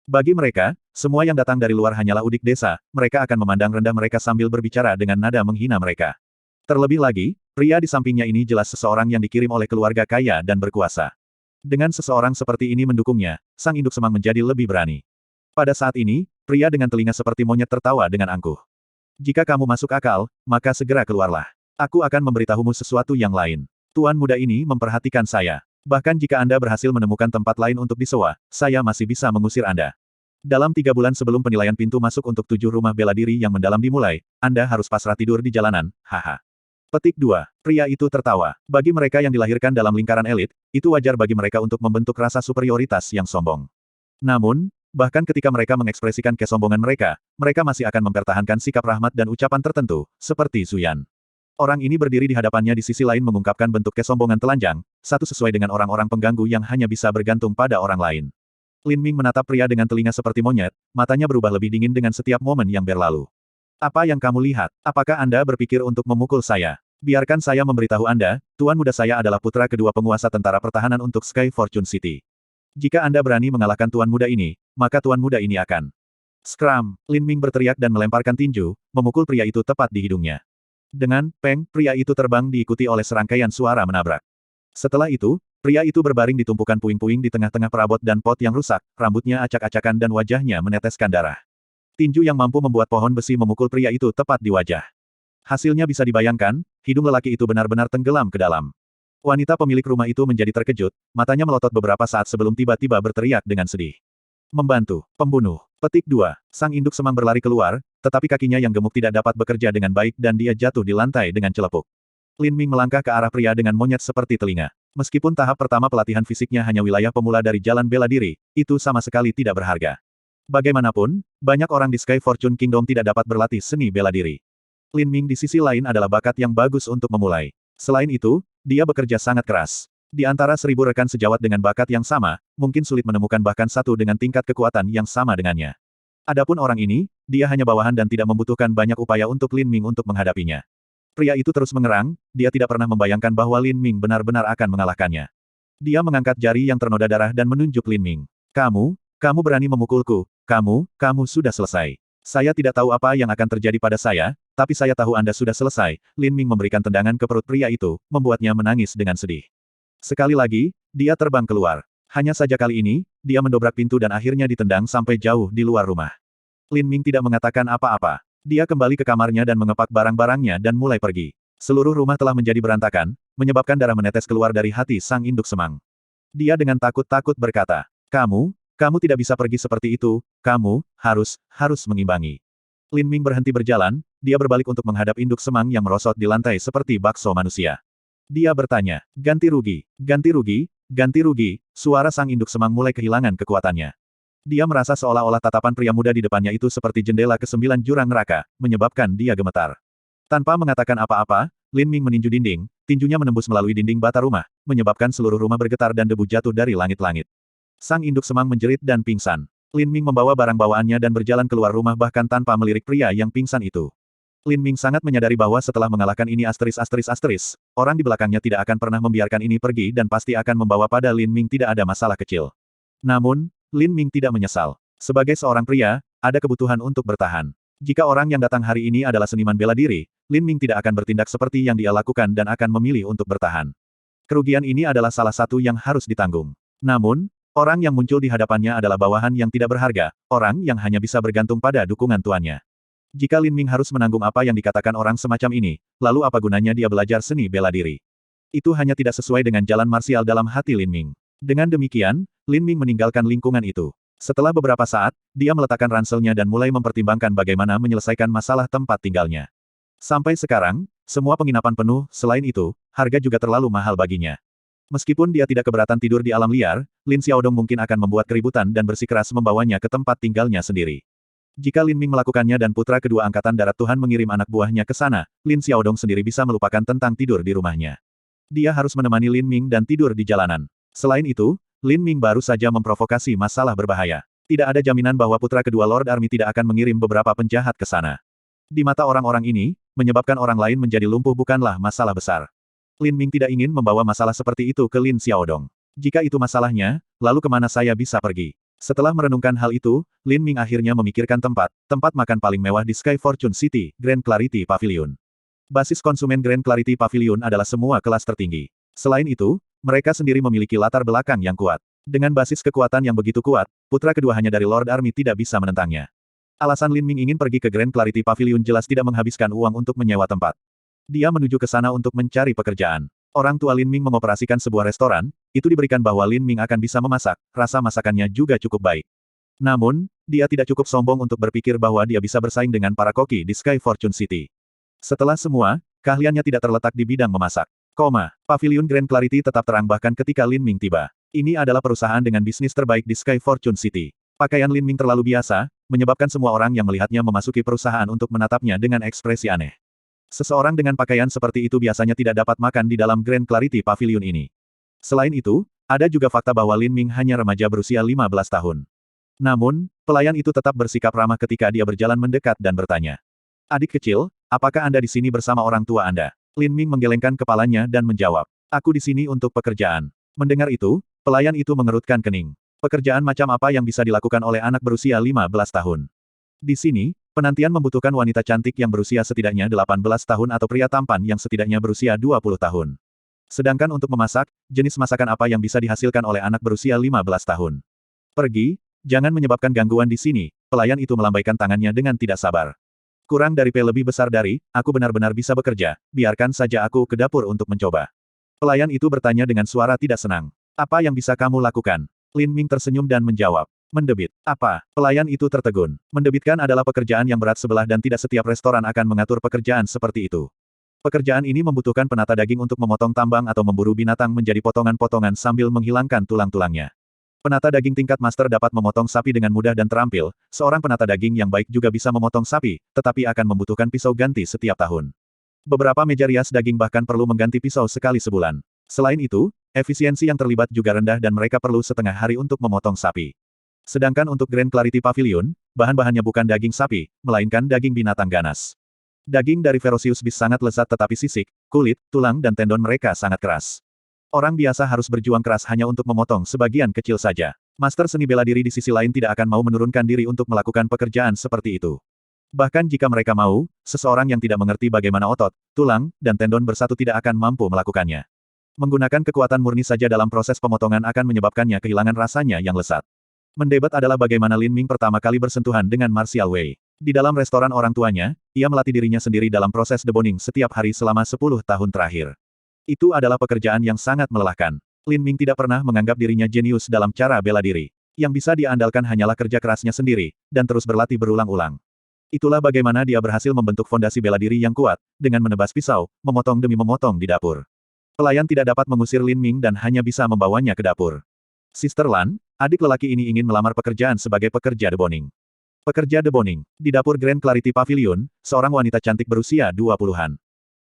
Bagi mereka, semua yang datang dari luar hanyalah udik desa, mereka akan memandang rendah mereka sambil berbicara dengan nada menghina mereka. Terlebih lagi, pria di sampingnya ini jelas seseorang yang dikirim oleh keluarga kaya dan berkuasa. Dengan seseorang seperti ini mendukungnya, sang induk semang menjadi lebih berani. Pada saat ini, pria dengan telinga seperti monyet tertawa dengan angkuh. Jika kamu masuk akal, maka segera keluarlah. Aku akan memberitahumu sesuatu yang lain. Tuan muda ini memperhatikan saya. Bahkan jika Anda berhasil menemukan tempat lain untuk disewa, saya masih bisa mengusir Anda. Dalam 3 bulan sebelum penilaian pintu masuk untuk 7 rumah bela diri yang mendalam dimulai, Anda harus pasrah tidur di jalanan, haha. Petik 2. Pria itu tertawa. Bagi mereka yang dilahirkan dalam lingkaran elit, itu wajar bagi mereka untuk membentuk rasa superioritas yang sombong. Namun, bahkan ketika mereka mengekspresikan kesombongan mereka, mereka masih akan mempertahankan sikap rahmat dan ucapan tertentu, seperti Zuyan. Orang ini berdiri di hadapannya di sisi lain mengungkapkan bentuk kesombongan telanjang, satu sesuai dengan orang-orang pengganggu yang hanya bisa bergantung pada orang lain. Lin Ming menatap pria dengan telinga seperti monyet, matanya berubah lebih dingin dengan setiap momen yang berlalu. Apa yang kamu lihat? Apakah Anda berpikir untuk memukul saya? Biarkan saya memberitahu Anda, Tuan muda saya adalah putra kedua penguasa tentara pertahanan untuk Sky Fortune City. Jika Anda berani mengalahkan Tuan muda ini, maka Tuan muda ini akan... Skram! Lin Ming berteriak dan melemparkan tinju, memukul pria itu tepat di hidungnya. Dengan peng, pria itu terbang diikuti oleh serangkaian suara menabrak. Setelah itu, pria itu berbaring di tumpukan puing-puing di tengah-tengah perabot dan pot yang rusak, rambutnya acak-acakan dan wajahnya meneteskan darah. Tinju yang mampu membuat pohon besi memukul pria itu tepat di wajah. Hasilnya bisa dibayangkan, hidung lelaki itu benar-benar tenggelam ke dalam. Wanita pemilik rumah itu menjadi terkejut, matanya melotot beberapa saat sebelum tiba-tiba berteriak dengan sedih. Membantu, pembunuh. Petik 2. Sang induk semang berlari keluar, tetapi kakinya yang gemuk tidak dapat bekerja dengan baik dan dia jatuh di lantai dengan celepuk. Lin Ming melangkah ke arah pria dengan monyet seperti telinga. Meskipun tahap pertama pelatihan fisiknya hanya wilayah pemula dari jalan bela diri, itu sama sekali tidak berharga. Bagaimanapun, banyak orang di Sky Fortune Kingdom tidak dapat berlatih seni bela diri. Lin Ming di sisi lain adalah bakat yang bagus untuk memulai. Selain itu, dia bekerja sangat keras. Di antara 1000 rekan sejawat dengan bakat yang sama, mungkin sulit menemukan bahkan satu dengan tingkat kekuatan yang sama dengannya. Adapun orang ini, dia hanya bawahan dan tidak membutuhkan banyak upaya untuk Lin Ming untuk menghadapinya. Pria itu terus mengerang, dia tidak pernah membayangkan bahwa Lin Ming benar-benar akan mengalahkannya. Dia mengangkat jari yang ternoda darah dan menunjuk Lin Ming. Kamu berani memukulku, kamu sudah selesai. Saya tidak tahu apa yang akan terjadi pada saya, tapi saya tahu Anda sudah selesai. Lin Ming memberikan tendangan ke perut pria itu, membuatnya menangis dengan sedih. Sekali lagi, dia terbang keluar. Hanya saja kali ini, dia mendobrak pintu dan akhirnya ditendang sampai jauh di luar rumah. Lin Ming tidak mengatakan apa-apa. Dia kembali ke kamarnya dan mengepak barang-barangnya dan mulai pergi. Seluruh rumah telah menjadi berantakan, menyebabkan darah menetes keluar dari hati sang induk semang. Dia dengan takut-takut berkata, kamu tidak bisa pergi seperti itu, kamu harus mengimbangi. Lin Ming berhenti berjalan, dia berbalik untuk menghadap induk semang yang merosot di lantai seperti bakso manusia. Dia bertanya, ganti rugi, ganti rugi, ganti rugi, suara sang induk semang mulai kehilangan kekuatannya. Dia merasa seolah-olah tatapan pria muda di depannya itu seperti jendela ke 9 jurang neraka, menyebabkan dia gemetar. Tanpa mengatakan apa-apa, Lin Ming meninju dinding, tinjunya menembus melalui dinding bata rumah, menyebabkan seluruh rumah bergetar dan debu jatuh dari langit-langit. Sang induk semang menjerit dan pingsan. Lin Ming membawa barang bawaannya dan berjalan keluar rumah bahkan tanpa melirik pria yang pingsan itu. Lin Ming sangat menyadari bahwa setelah mengalahkan ini orang di belakangnya tidak akan pernah membiarkan ini pergi dan pasti akan membawa pada Lin Ming tidak ada masalah kecil. Namun, Lin Ming tidak menyesal. Sebagai seorang pria, ada kebutuhan untuk bertahan. Jika orang yang datang hari ini adalah seniman bela diri, Lin Ming tidak akan bertindak seperti yang dia lakukan dan akan memilih untuk bertahan. Kerugian ini adalah salah satu yang harus ditanggung. Namun, orang yang muncul di hadapannya adalah bawahan yang tidak berharga, orang yang hanya bisa bergantung pada dukungan tuannya. Jika Lin Ming harus menanggung apa yang dikatakan orang semacam ini, lalu apa gunanya dia belajar seni bela diri? Itu hanya tidak sesuai dengan jalan marsial dalam hati Lin Ming. Dengan demikian, Lin Ming meninggalkan lingkungan itu. Setelah beberapa saat, dia meletakkan ranselnya dan mulai mempertimbangkan bagaimana menyelesaikan masalah tempat tinggalnya. Sampai sekarang, semua penginapan penuh, selain itu, harga juga terlalu mahal baginya. Meskipun dia tidak keberatan tidur di alam liar, Lin Xiaodong mungkin akan membuat keributan dan bersikeras membawanya ke tempat tinggalnya sendiri. Jika Lin Ming melakukannya dan putra kedua angkatan darat Tuhan mengirim anak buahnya ke sana, Lin Xiaodong sendiri bisa melupakan tentang tidur di rumahnya. Dia harus menemani Lin Ming dan tidur di jalanan. Selain itu, Lin Ming baru saja memprovokasi masalah berbahaya. Tidak ada jaminan bahwa putra kedua Lord Army tidak akan mengirim beberapa penjahat ke sana. Di mata orang-orang ini, menyebabkan orang lain menjadi lumpuh bukanlah masalah besar. Lin Ming tidak ingin membawa masalah seperti itu ke Lin Xiaodong. Jika itu masalahnya, lalu kemana saya bisa pergi? Setelah merenungkan hal itu, Lin Ming akhirnya memikirkan tempat makan paling mewah di Sky Fortune City, Grand Clarity Pavilion. Basis konsumen Grand Clarity Pavilion adalah semua kelas tertinggi. Selain itu, mereka sendiri memiliki latar belakang yang kuat. Dengan basis kekuatan yang begitu kuat, putra kedua hanya dari Lord Army tidak bisa menentangnya. Alasan Lin Ming ingin pergi ke Grand Clarity Pavilion jelas tidak menghabiskan uang untuk menyewa tempat. Dia menuju ke sana untuk mencari pekerjaan. Orang tua Lin Ming mengoperasikan sebuah restoran, itu diberikan bahwa Lin Ming akan bisa memasak, rasa masakannya juga cukup baik. Namun, dia tidak cukup sombong untuk berpikir bahwa dia bisa bersaing dengan para koki di Sky Fortune City. Setelah semua, keahliannya tidak terletak di bidang memasak. Pavilion Grand Clarity tetap terang bahkan ketika Lin Ming tiba. Ini adalah perusahaan dengan bisnis terbaik di Sky Fortune City. Pakaian Lin Ming terlalu biasa, menyebabkan semua orang yang melihatnya memasuki perusahaan untuk menatapnya dengan ekspresi aneh. Seseorang dengan pakaian seperti itu biasanya tidak dapat makan di dalam Grand Clarity Pavilion ini. Selain itu, ada juga fakta bahwa Lin Ming hanya remaja berusia 15 tahun. Namun, pelayan itu tetap bersikap ramah ketika dia berjalan mendekat dan bertanya. Adik kecil, apakah Anda di sini bersama orang tua Anda? Lin Ming menggelengkan kepalanya dan menjawab. Aku di sini untuk pekerjaan. Mendengar itu, pelayan itu mengerutkan kening. Pekerjaan macam apa yang bisa dilakukan oleh anak berusia 15 tahun? Di sini, Penantian membutuhkan wanita cantik yang berusia setidaknya 18 tahun atau pria tampan yang setidaknya berusia 20 tahun. Sedangkan untuk memasak, jenis masakan apa yang bisa dihasilkan oleh anak berusia 15 tahun? Pergi, jangan menyebabkan gangguan di sini, pelayan itu melambaikan tangannya dengan tidak sabar. Kurang dari P lebih besar dari, aku benar-benar bisa bekerja, biarkan saja aku ke dapur untuk mencoba. Pelayan itu bertanya dengan suara tidak senang. Apa yang bisa kamu lakukan? Lin Ming tersenyum dan menjawab. Mendebit. Apa? Pelayan itu tertegun. Mendebitkan adalah pekerjaan yang berat sebelah dan tidak setiap restoran akan mengatur pekerjaan seperti itu. Pekerjaan ini membutuhkan penata daging untuk memotong tambang atau memburu binatang menjadi potongan-potongan sambil menghilangkan tulang-tulangnya. Penata daging tingkat master dapat memotong sapi dengan mudah dan terampil, seorang penata daging yang baik juga bisa memotong sapi, tetapi akan membutuhkan pisau ganti setiap tahun. Beberapa meja rias daging bahkan perlu mengganti pisau sekali sebulan. Selain itu, efisiensi yang terlibat juga rendah dan mereka perlu setengah hari untuk memotong sapi. Sedangkan untuk Grand Clarity Pavilion, bahan-bahannya bukan daging sapi, melainkan daging binatang ganas. Daging dari Ferocious Beast sangat lezat tetapi sisik, kulit, tulang dan tendon mereka sangat keras. Orang biasa harus berjuang keras hanya untuk memotong sebagian kecil saja. Master seni bela diri di sisi lain tidak akan mau menurunkan diri untuk melakukan pekerjaan seperti itu. Bahkan jika mereka mau, seseorang yang tidak mengerti bagaimana otot, tulang, dan tendon bersatu tidak akan mampu melakukannya. Menggunakan kekuatan murni saja dalam proses pemotongan akan menyebabkannya kehilangan rasanya yang lezat. Mendebat adalah bagaimana Lin Ming pertama kali bersentuhan dengan Martial Wei. Di dalam restoran orang tuanya, ia melatih dirinya sendiri dalam proses deboning setiap hari selama 10 tahun terakhir. Itu adalah pekerjaan yang sangat melelahkan. Lin Ming tidak pernah menganggap dirinya jenius dalam cara bela diri. Yang bisa dia andalkan hanyalah kerja kerasnya sendiri, dan terus berlatih berulang-ulang. Itulah bagaimana dia berhasil membentuk fondasi bela diri yang kuat, dengan menebas pisau, memotong demi memotong di dapur. Pelayan tidak dapat mengusir Lin Ming dan hanya bisa membawanya ke dapur. Sister Lan, adik lelaki ini ingin melamar pekerjaan sebagai pekerja deboning. Pekerja deboning. Di dapur Grand Clarity Pavilion, seorang wanita cantik berusia 20-an.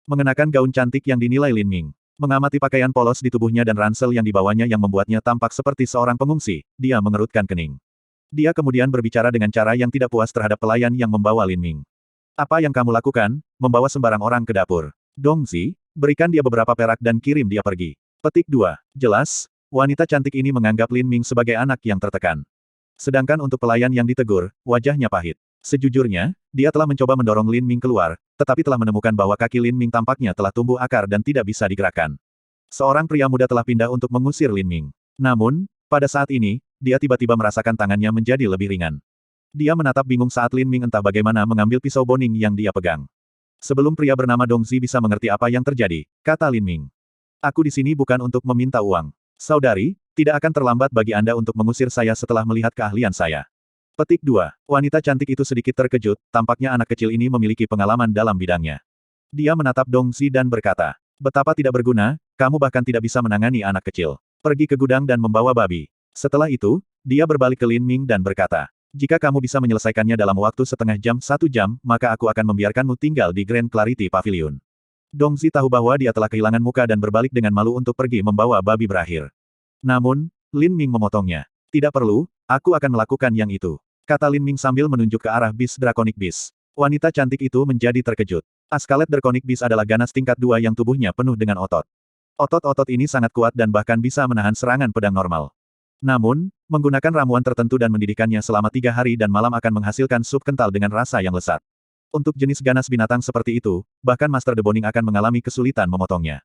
Mengenakan gaun cantik yang dinilai Lin Ming. Mengamati pakaian polos di tubuhnya dan ransel yang dibawanya yang membuatnya tampak seperti seorang pengungsi, dia mengerutkan kening. Dia kemudian berbicara dengan cara yang tidak puas terhadap pelayan yang membawa Lin Ming. Apa yang kamu lakukan? Membawa sembarang orang ke dapur. Dongzi, berikan dia beberapa perak dan kirim dia pergi. Petik 2. Jelas, wanita cantik ini menganggap Lin Ming sebagai anak yang tertekan. Sedangkan untuk pelayan yang ditegur, wajahnya pahit. Sejujurnya, dia telah mencoba mendorong Lin Ming keluar, tetapi telah menemukan bahwa kaki Lin Ming tampaknya telah tumbuh akar dan tidak bisa digerakkan. Seorang pria muda telah pindah untuk mengusir Lin Ming. Namun, pada saat ini, dia tiba-tiba merasakan tangannya menjadi lebih ringan. Dia menatap bingung saat Lin Ming entah bagaimana mengambil pisau boning yang dia pegang. Sebelum pria bernama Dongzi bisa mengerti apa yang terjadi, kata Lin Ming. Aku di sini bukan untuk meminta uang. Saudari, tidak akan terlambat bagi Anda untuk mengusir saya setelah melihat keahlian saya. Petik 2. Wanita cantik itu sedikit terkejut, tampaknya anak kecil ini memiliki pengalaman dalam bidangnya. Dia menatap Dongzi dan berkata, betapa tidak berguna, kamu bahkan tidak bisa menangani anak kecil. Pergi ke gudang dan membawa babi. Setelah itu, dia berbalik ke Lin Ming dan berkata, jika kamu bisa menyelesaikannya dalam waktu setengah jam 1 jam, maka aku akan membiarkanmu tinggal di Grand Clarity Pavilion. Dongzi tahu bahwa dia telah kehilangan muka dan berbalik dengan malu untuk pergi membawa babi berakhir. Namun, Lin Ming memotongnya. Tidak perlu, aku akan melakukan yang itu. Kata Lin Ming sambil menunjuk ke arah bis Draconic Beast. Wanita cantik itu menjadi terkejut. Askalet Draconic Beast adalah ganas tingkat 2 yang tubuhnya penuh dengan otot. Otot-otot ini sangat kuat dan bahkan bisa menahan serangan pedang normal. Namun, menggunakan ramuan tertentu dan mendidihkannya selama 3 hari dan malam akan menghasilkan sup kental dengan rasa yang lezat. Untuk jenis ganas binatang seperti itu, bahkan Master Deboning akan mengalami kesulitan memotongnya.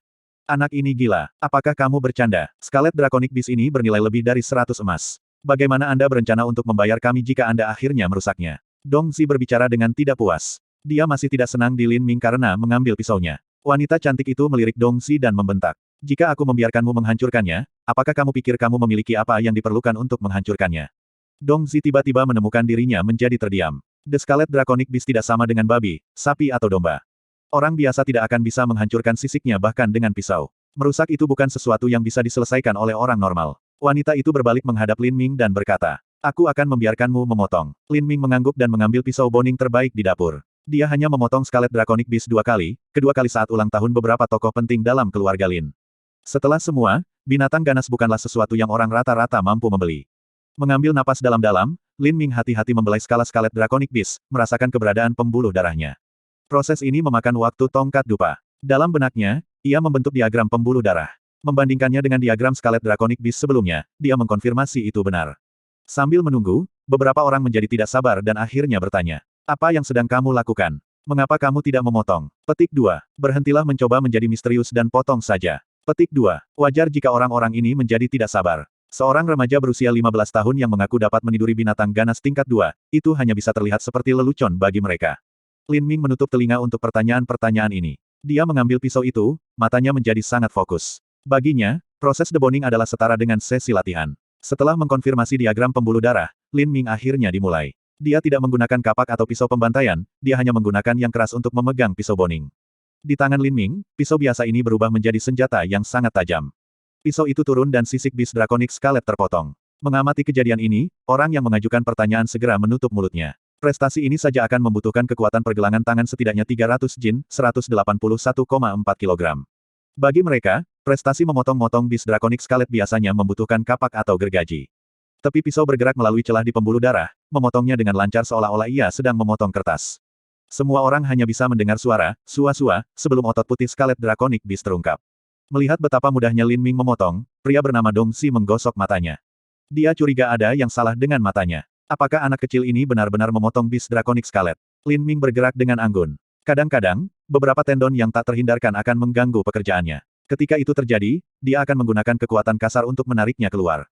Anak ini gila. Apakah kamu bercanda? Scarlet Draconic Beast ini bernilai lebih dari 100 emas. Bagaimana Anda berencana untuk membayar kami jika Anda akhirnya merusaknya? Dongzi berbicara dengan tidak puas. Dia masih tidak senang di Lin Ming karena mengambil pisaunya. Wanita cantik itu melirik Dongzi dan membentak. Jika aku membiarkanmu menghancurkannya, apakah kamu pikir kamu memiliki apa yang diperlukan untuk menghancurkannya? Dongzi tiba-tiba menemukan dirinya menjadi terdiam. The Scarlet Draconic Beast tidak sama dengan babi, sapi atau domba. Orang biasa tidak akan bisa menghancurkan sisiknya bahkan dengan pisau. Merusak itu bukan sesuatu yang bisa diselesaikan oleh orang normal. Wanita itu berbalik menghadap Lin Ming dan berkata, aku akan membiarkanmu memotong. Lin Ming mengangguk dan mengambil pisau boning terbaik di dapur. Dia hanya memotong Scarlet Draconic Beast 2 kali, kedua kali saat ulang tahun beberapa tokoh penting dalam keluarga Lin. Setelah semua, binatang ganas bukanlah sesuatu yang orang rata-rata mampu membeli. Mengambil napas dalam-dalam, Lin Ming hati-hati membelai skala Scarlet Draconic Beast, merasakan keberadaan pembuluh darahnya. Proses ini memakan waktu tongkat dupa. Dalam benaknya, ia membentuk diagram pembuluh darah. Membandingkannya dengan diagram Scarlet Draconic Beast sebelumnya, dia mengkonfirmasi itu benar. Sambil menunggu, beberapa orang menjadi tidak sabar dan akhirnya bertanya, Apa yang sedang kamu lakukan? Mengapa kamu tidak memotong? Petik 2. Berhentilah mencoba menjadi misterius dan potong saja. Petik 2. Wajar jika orang-orang ini menjadi tidak sabar. Seorang remaja berusia 15 tahun yang mengaku dapat meniduri binatang ganas tingkat 2, itu hanya bisa terlihat seperti lelucon bagi mereka. Lin Ming menutup telinga untuk pertanyaan-pertanyaan ini. Dia mengambil pisau itu, matanya menjadi sangat fokus. Baginya, proses deboning adalah setara dengan sesi latihan. Setelah mengkonfirmasi diagram pembuluh darah, Lin Ming akhirnya dimulai. Dia tidak menggunakan kapak atau pisau pembantaian, dia hanya menggunakan yang keras untuk memegang pisau boning. Di tangan Lin Ming, pisau biasa ini berubah menjadi senjata yang sangat tajam. Pisau itu turun dan sisik bis Draconic Scarlet terpotong. Mengamati kejadian ini, orang yang mengajukan pertanyaan segera menutup mulutnya. Prestasi ini saja akan membutuhkan kekuatan pergelangan tangan setidaknya 300 jin, 181,4 kg. Bagi mereka, prestasi memotong-motong bis Draconic Scarlet biasanya membutuhkan kapak atau gergaji. Tepi pisau bergerak melalui celah di pembuluh darah, memotongnya dengan lancar seolah-olah ia sedang memotong kertas. Semua orang hanya bisa mendengar suara, sua-sua, sebelum otot putih Scarlet Draconic Beast terungkap. Melihat betapa mudahnya Lin Ming memotong, pria bernama Dong Xi menggosok matanya. Dia curiga ada yang salah dengan matanya. Apakah anak kecil ini benar-benar memotong Beast Draconic Scarlet? Lin Ming bergerak dengan anggun. Kadang-kadang, beberapa tendon yang tak terhindarkan akan mengganggu pekerjaannya. Ketika itu terjadi, dia akan menggunakan kekuatan kasar untuk menariknya keluar.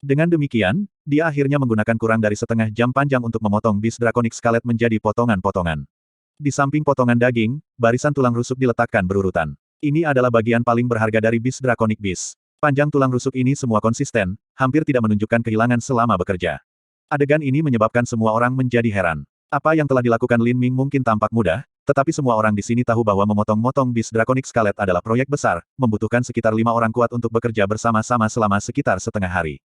Dengan demikian, dia akhirnya menggunakan kurang dari setengah jam panjang untuk memotong Beast Draconic Scarlet menjadi potongan-potongan. Di samping potongan daging, barisan tulang rusuk diletakkan berurutan. Ini adalah bagian paling berharga dari Beast Draconic Beast. Panjang tulang rusuk ini semua konsisten, hampir tidak menunjukkan kehilangan selama bekerja. Adegan ini menyebabkan semua orang menjadi heran. Apa yang telah dilakukan Lin Ming mungkin tampak mudah, tetapi semua orang di sini tahu bahwa memotong-motong Beast Draconic Scarlet adalah proyek besar, membutuhkan sekitar 5 orang kuat untuk bekerja bersama-sama selama sekitar setengah hari.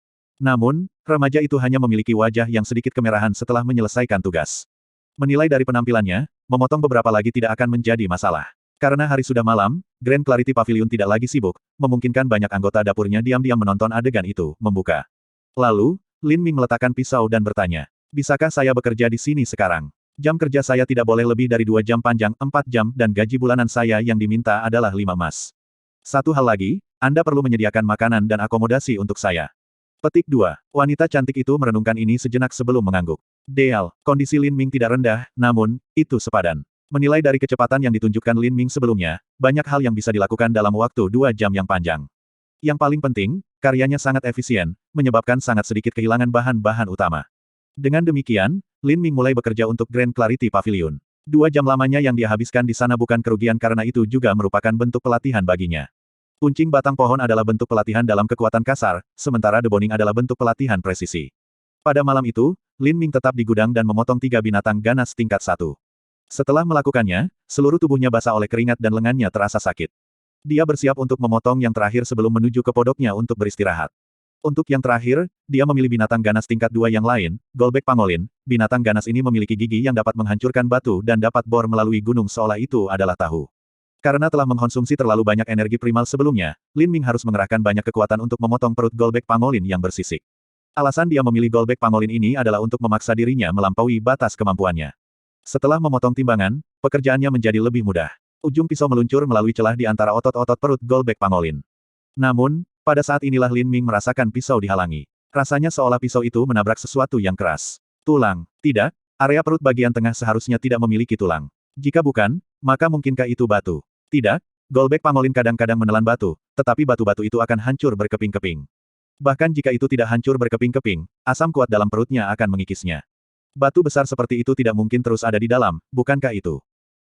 Namun, remaja itu hanya memiliki wajah yang sedikit kemerahan setelah menyelesaikan tugas. Menilai dari penampilannya, memotong beberapa lagi tidak akan menjadi masalah. Karena hari sudah malam, Grand Clarity Pavilion tidak lagi sibuk, memungkinkan banyak anggota dapurnya diam-diam menonton adegan itu, membuka. Lalu, Lin Ming meletakkan pisau dan bertanya, "Bisakah saya bekerja di sini sekarang? Jam kerja saya tidak boleh lebih dari 2 jam panjang, 4 jam, dan gaji bulanan saya yang diminta adalah 5 emas. Satu hal lagi, Anda perlu menyediakan makanan dan akomodasi untuk saya." Petik 2. Wanita cantik itu merenungkan ini sejenak sebelum mengangguk. Deal, kondisi Lin Ming tidak rendah, namun, itu sepadan. Menilai dari kecepatan yang ditunjukkan Lin Ming sebelumnya, banyak hal yang bisa dilakukan dalam waktu 2 jam yang panjang. Yang paling penting, karyanya sangat efisien, menyebabkan sangat sedikit kehilangan bahan-bahan utama. Dengan demikian, Lin Ming mulai bekerja untuk Grand Clarity Pavilion. 2 jam lamanya yang dia habiskan di sana bukan kerugian karena itu juga merupakan bentuk pelatihan baginya. Kuncing batang pohon adalah bentuk pelatihan dalam kekuatan kasar, sementara deboning adalah bentuk pelatihan presisi. Pada malam itu, Lin Ming tetap di gudang dan memotong 3 binatang ganas tingkat 1. Setelah melakukannya, seluruh tubuhnya basah oleh keringat dan lengannya terasa sakit. Dia bersiap untuk memotong yang terakhir sebelum menuju ke podoknya untuk beristirahat. Untuk yang terakhir, dia memilih binatang ganas tingkat 2 yang lain, Golbek Pangolin. Binatang ganas ini memiliki gigi yang dapat menghancurkan batu dan dapat bor melalui gunung seolah itu adalah tahu. Karena telah mengkonsumsi terlalu banyak energi primal sebelumnya, Lin Ming harus mengerahkan banyak kekuatan untuk memotong perut Golbek Pangolin yang bersisik. Alasan dia memilih Golbek Pangolin ini adalah untuk memaksa dirinya melampaui batas kemampuannya. Setelah memotong timbangan, pekerjaannya menjadi lebih mudah. Ujung pisau meluncur melalui celah di antara otot-otot perut Golbek Pangolin. Namun, pada saat inilah Lin Ming merasakan pisau dihalangi. Rasanya seolah pisau itu menabrak sesuatu yang keras. Tulang. Tidak, area perut bagian tengah seharusnya tidak memiliki tulang. Jika bukan, maka mungkinkah itu batu? Tidak, Golbek Pangolin kadang-kadang menelan batu, tetapi batu-batu itu akan hancur berkeping-keping. Bahkan jika itu tidak hancur berkeping-keping, asam kuat dalam perutnya akan mengikisnya. Batu besar seperti itu tidak mungkin terus ada di dalam, bukankah itu?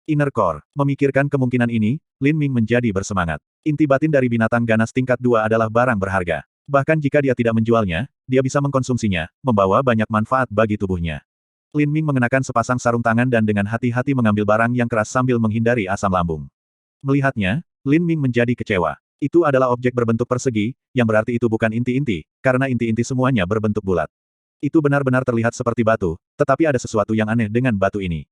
Inner Core. Memikirkan kemungkinan ini, Lin Ming menjadi bersemangat. Inti batin dari binatang ganas tingkat 2 adalah barang berharga. Bahkan jika dia tidak menjualnya, dia bisa mengkonsumsinya, membawa banyak manfaat bagi tubuhnya. Lin Ming mengenakan sepasang sarung tangan dan dengan hati-hati mengambil barang yang keras sambil menghindari asam lambung. Melihatnya, Lin Ming menjadi kecewa. Itu adalah objek berbentuk persegi, yang berarti itu bukan inti-inti, karena inti-inti semuanya berbentuk bulat. Itu benar-benar terlihat seperti batu, tetapi ada sesuatu yang aneh dengan batu ini.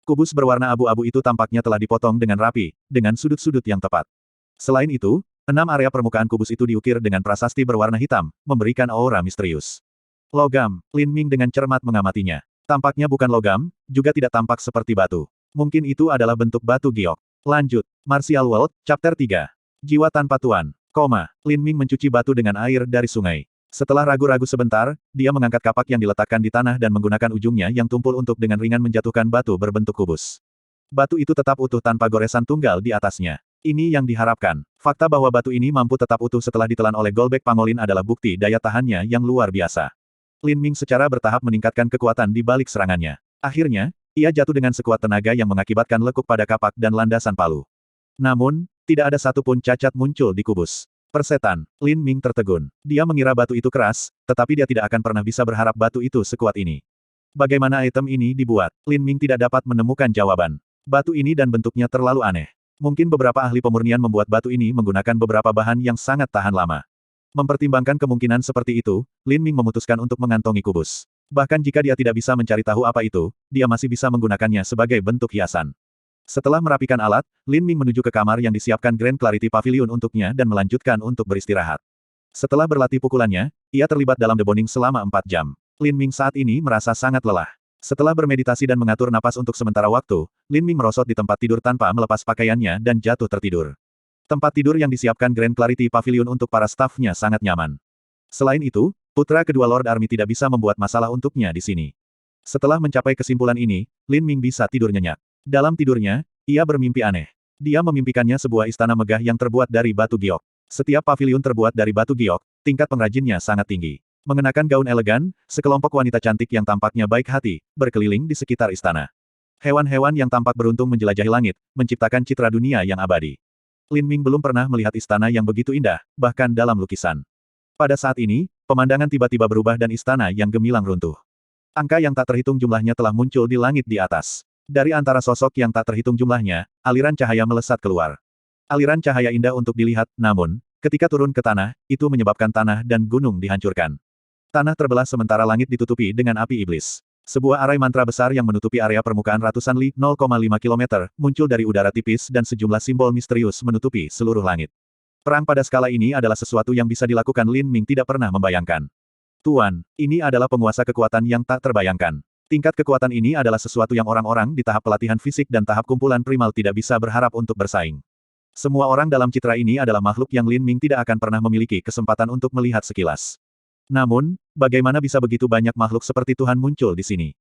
Kubus berwarna abu-abu itu tampaknya telah dipotong dengan rapi, dengan sudut-sudut yang tepat. Selain itu, 6 area permukaan kubus itu diukir dengan prasasti berwarna hitam, memberikan aura misterius. Logam, Lin Ming dengan cermat mengamatinya. Tampaknya bukan logam, juga tidak tampak seperti batu. Mungkin itu adalah bentuk batu giok. Lanjut, Martial World, Chapter 3. Jiwa tanpa tuan, Lin Ming mencuci batu dengan air dari sungai. Setelah ragu-ragu sebentar, dia mengangkat kapak yang diletakkan di tanah dan menggunakan ujungnya yang tumpul untuk dengan ringan menjatuhkan batu berbentuk kubus. Batu itu tetap utuh tanpa goresan tunggal di atasnya. Ini yang diharapkan. Fakta bahwa batu ini mampu tetap utuh setelah ditelan oleh Golbek Pangolin adalah bukti daya tahannya yang luar biasa. Lin Ming secara bertahap meningkatkan kekuatan di balik serangannya. Akhirnya, ia jatuh dengan sekuat tenaga yang mengakibatkan lekuk pada kapak dan landasan palu. Namun, tidak ada satupun cacat muncul di kubus. Persetan, Lin Ming tertegun. Dia mengira batu itu keras, tetapi dia tidak akan pernah bisa berharap batu itu sekuat ini. Bagaimana item ini dibuat? Lin Ming tidak dapat menemukan jawaban. Batu ini dan bentuknya terlalu aneh. Mungkin beberapa ahli pemurnian membuat batu ini menggunakan beberapa bahan yang sangat tahan lama. Mempertimbangkan kemungkinan seperti itu, Lin Ming memutuskan untuk mengantongi kubus. Bahkan jika dia tidak bisa mencari tahu apa itu, dia masih bisa menggunakannya sebagai bentuk hiasan. Setelah merapikan alat, Lin Ming menuju ke kamar yang disiapkan Grand Clarity Pavilion untuknya dan melanjutkan untuk beristirahat. Setelah berlatih pukulannya, ia terlibat dalam deboning selama 4 jam. Lin Ming saat ini merasa sangat lelah. Setelah bermeditasi dan mengatur napas untuk sementara waktu, Lin Ming merosot di tempat tidur tanpa melepas pakaiannya dan jatuh tertidur. Tempat tidur yang disiapkan Grand Clarity Pavilion untuk para stafnya sangat nyaman. Selain itu, putra kedua Lord Army tidak bisa membuat masalah untuknya di sini. Setelah mencapai kesimpulan ini, Lin Ming bisa tidur nyenyak. Dalam tidurnya, ia bermimpi aneh. Dia memimpikannya sebuah istana megah yang terbuat dari batu giok. Setiap pavilion terbuat dari batu giok, tingkat pengrajinnya sangat tinggi. Mengenakan gaun elegan, sekelompok wanita cantik yang tampaknya baik hati, berkeliling di sekitar istana. Hewan-hewan yang tampak beruntung menjelajahi langit, menciptakan citra dunia yang abadi. Lin Ming belum pernah melihat istana yang begitu indah, bahkan dalam lukisan. Pada saat ini, pemandangan tiba-tiba berubah dan istana yang gemilang runtuh. Angka yang tak terhitung jumlahnya telah muncul di langit di atas. Dari antara sosok yang tak terhitung jumlahnya, aliran cahaya melesat keluar. Aliran cahaya indah untuk dilihat, namun, ketika turun ke tanah, itu menyebabkan tanah dan gunung dihancurkan. Tanah terbelah sementara langit ditutupi dengan api iblis. Sebuah arai mantra besar yang menutupi area permukaan ratusan li, 0,5 km, muncul dari udara tipis dan sejumlah simbol misterius menutupi seluruh langit. Perang pada skala ini adalah sesuatu yang bisa dilakukan Lin Ming tidak pernah membayangkan. Tuan, ini adalah penguasa kekuatan yang tak terbayangkan. Tingkat kekuatan ini adalah sesuatu yang orang-orang di tahap pelatihan fisik dan tahap kumpulan primal tidak bisa berharap untuk bersaing. Semua orang dalam citra ini adalah makhluk yang Lin Ming tidak akan pernah memiliki kesempatan untuk melihat sekilas. Namun, bagaimana bisa begitu banyak makhluk seperti Tuhan muncul di sini?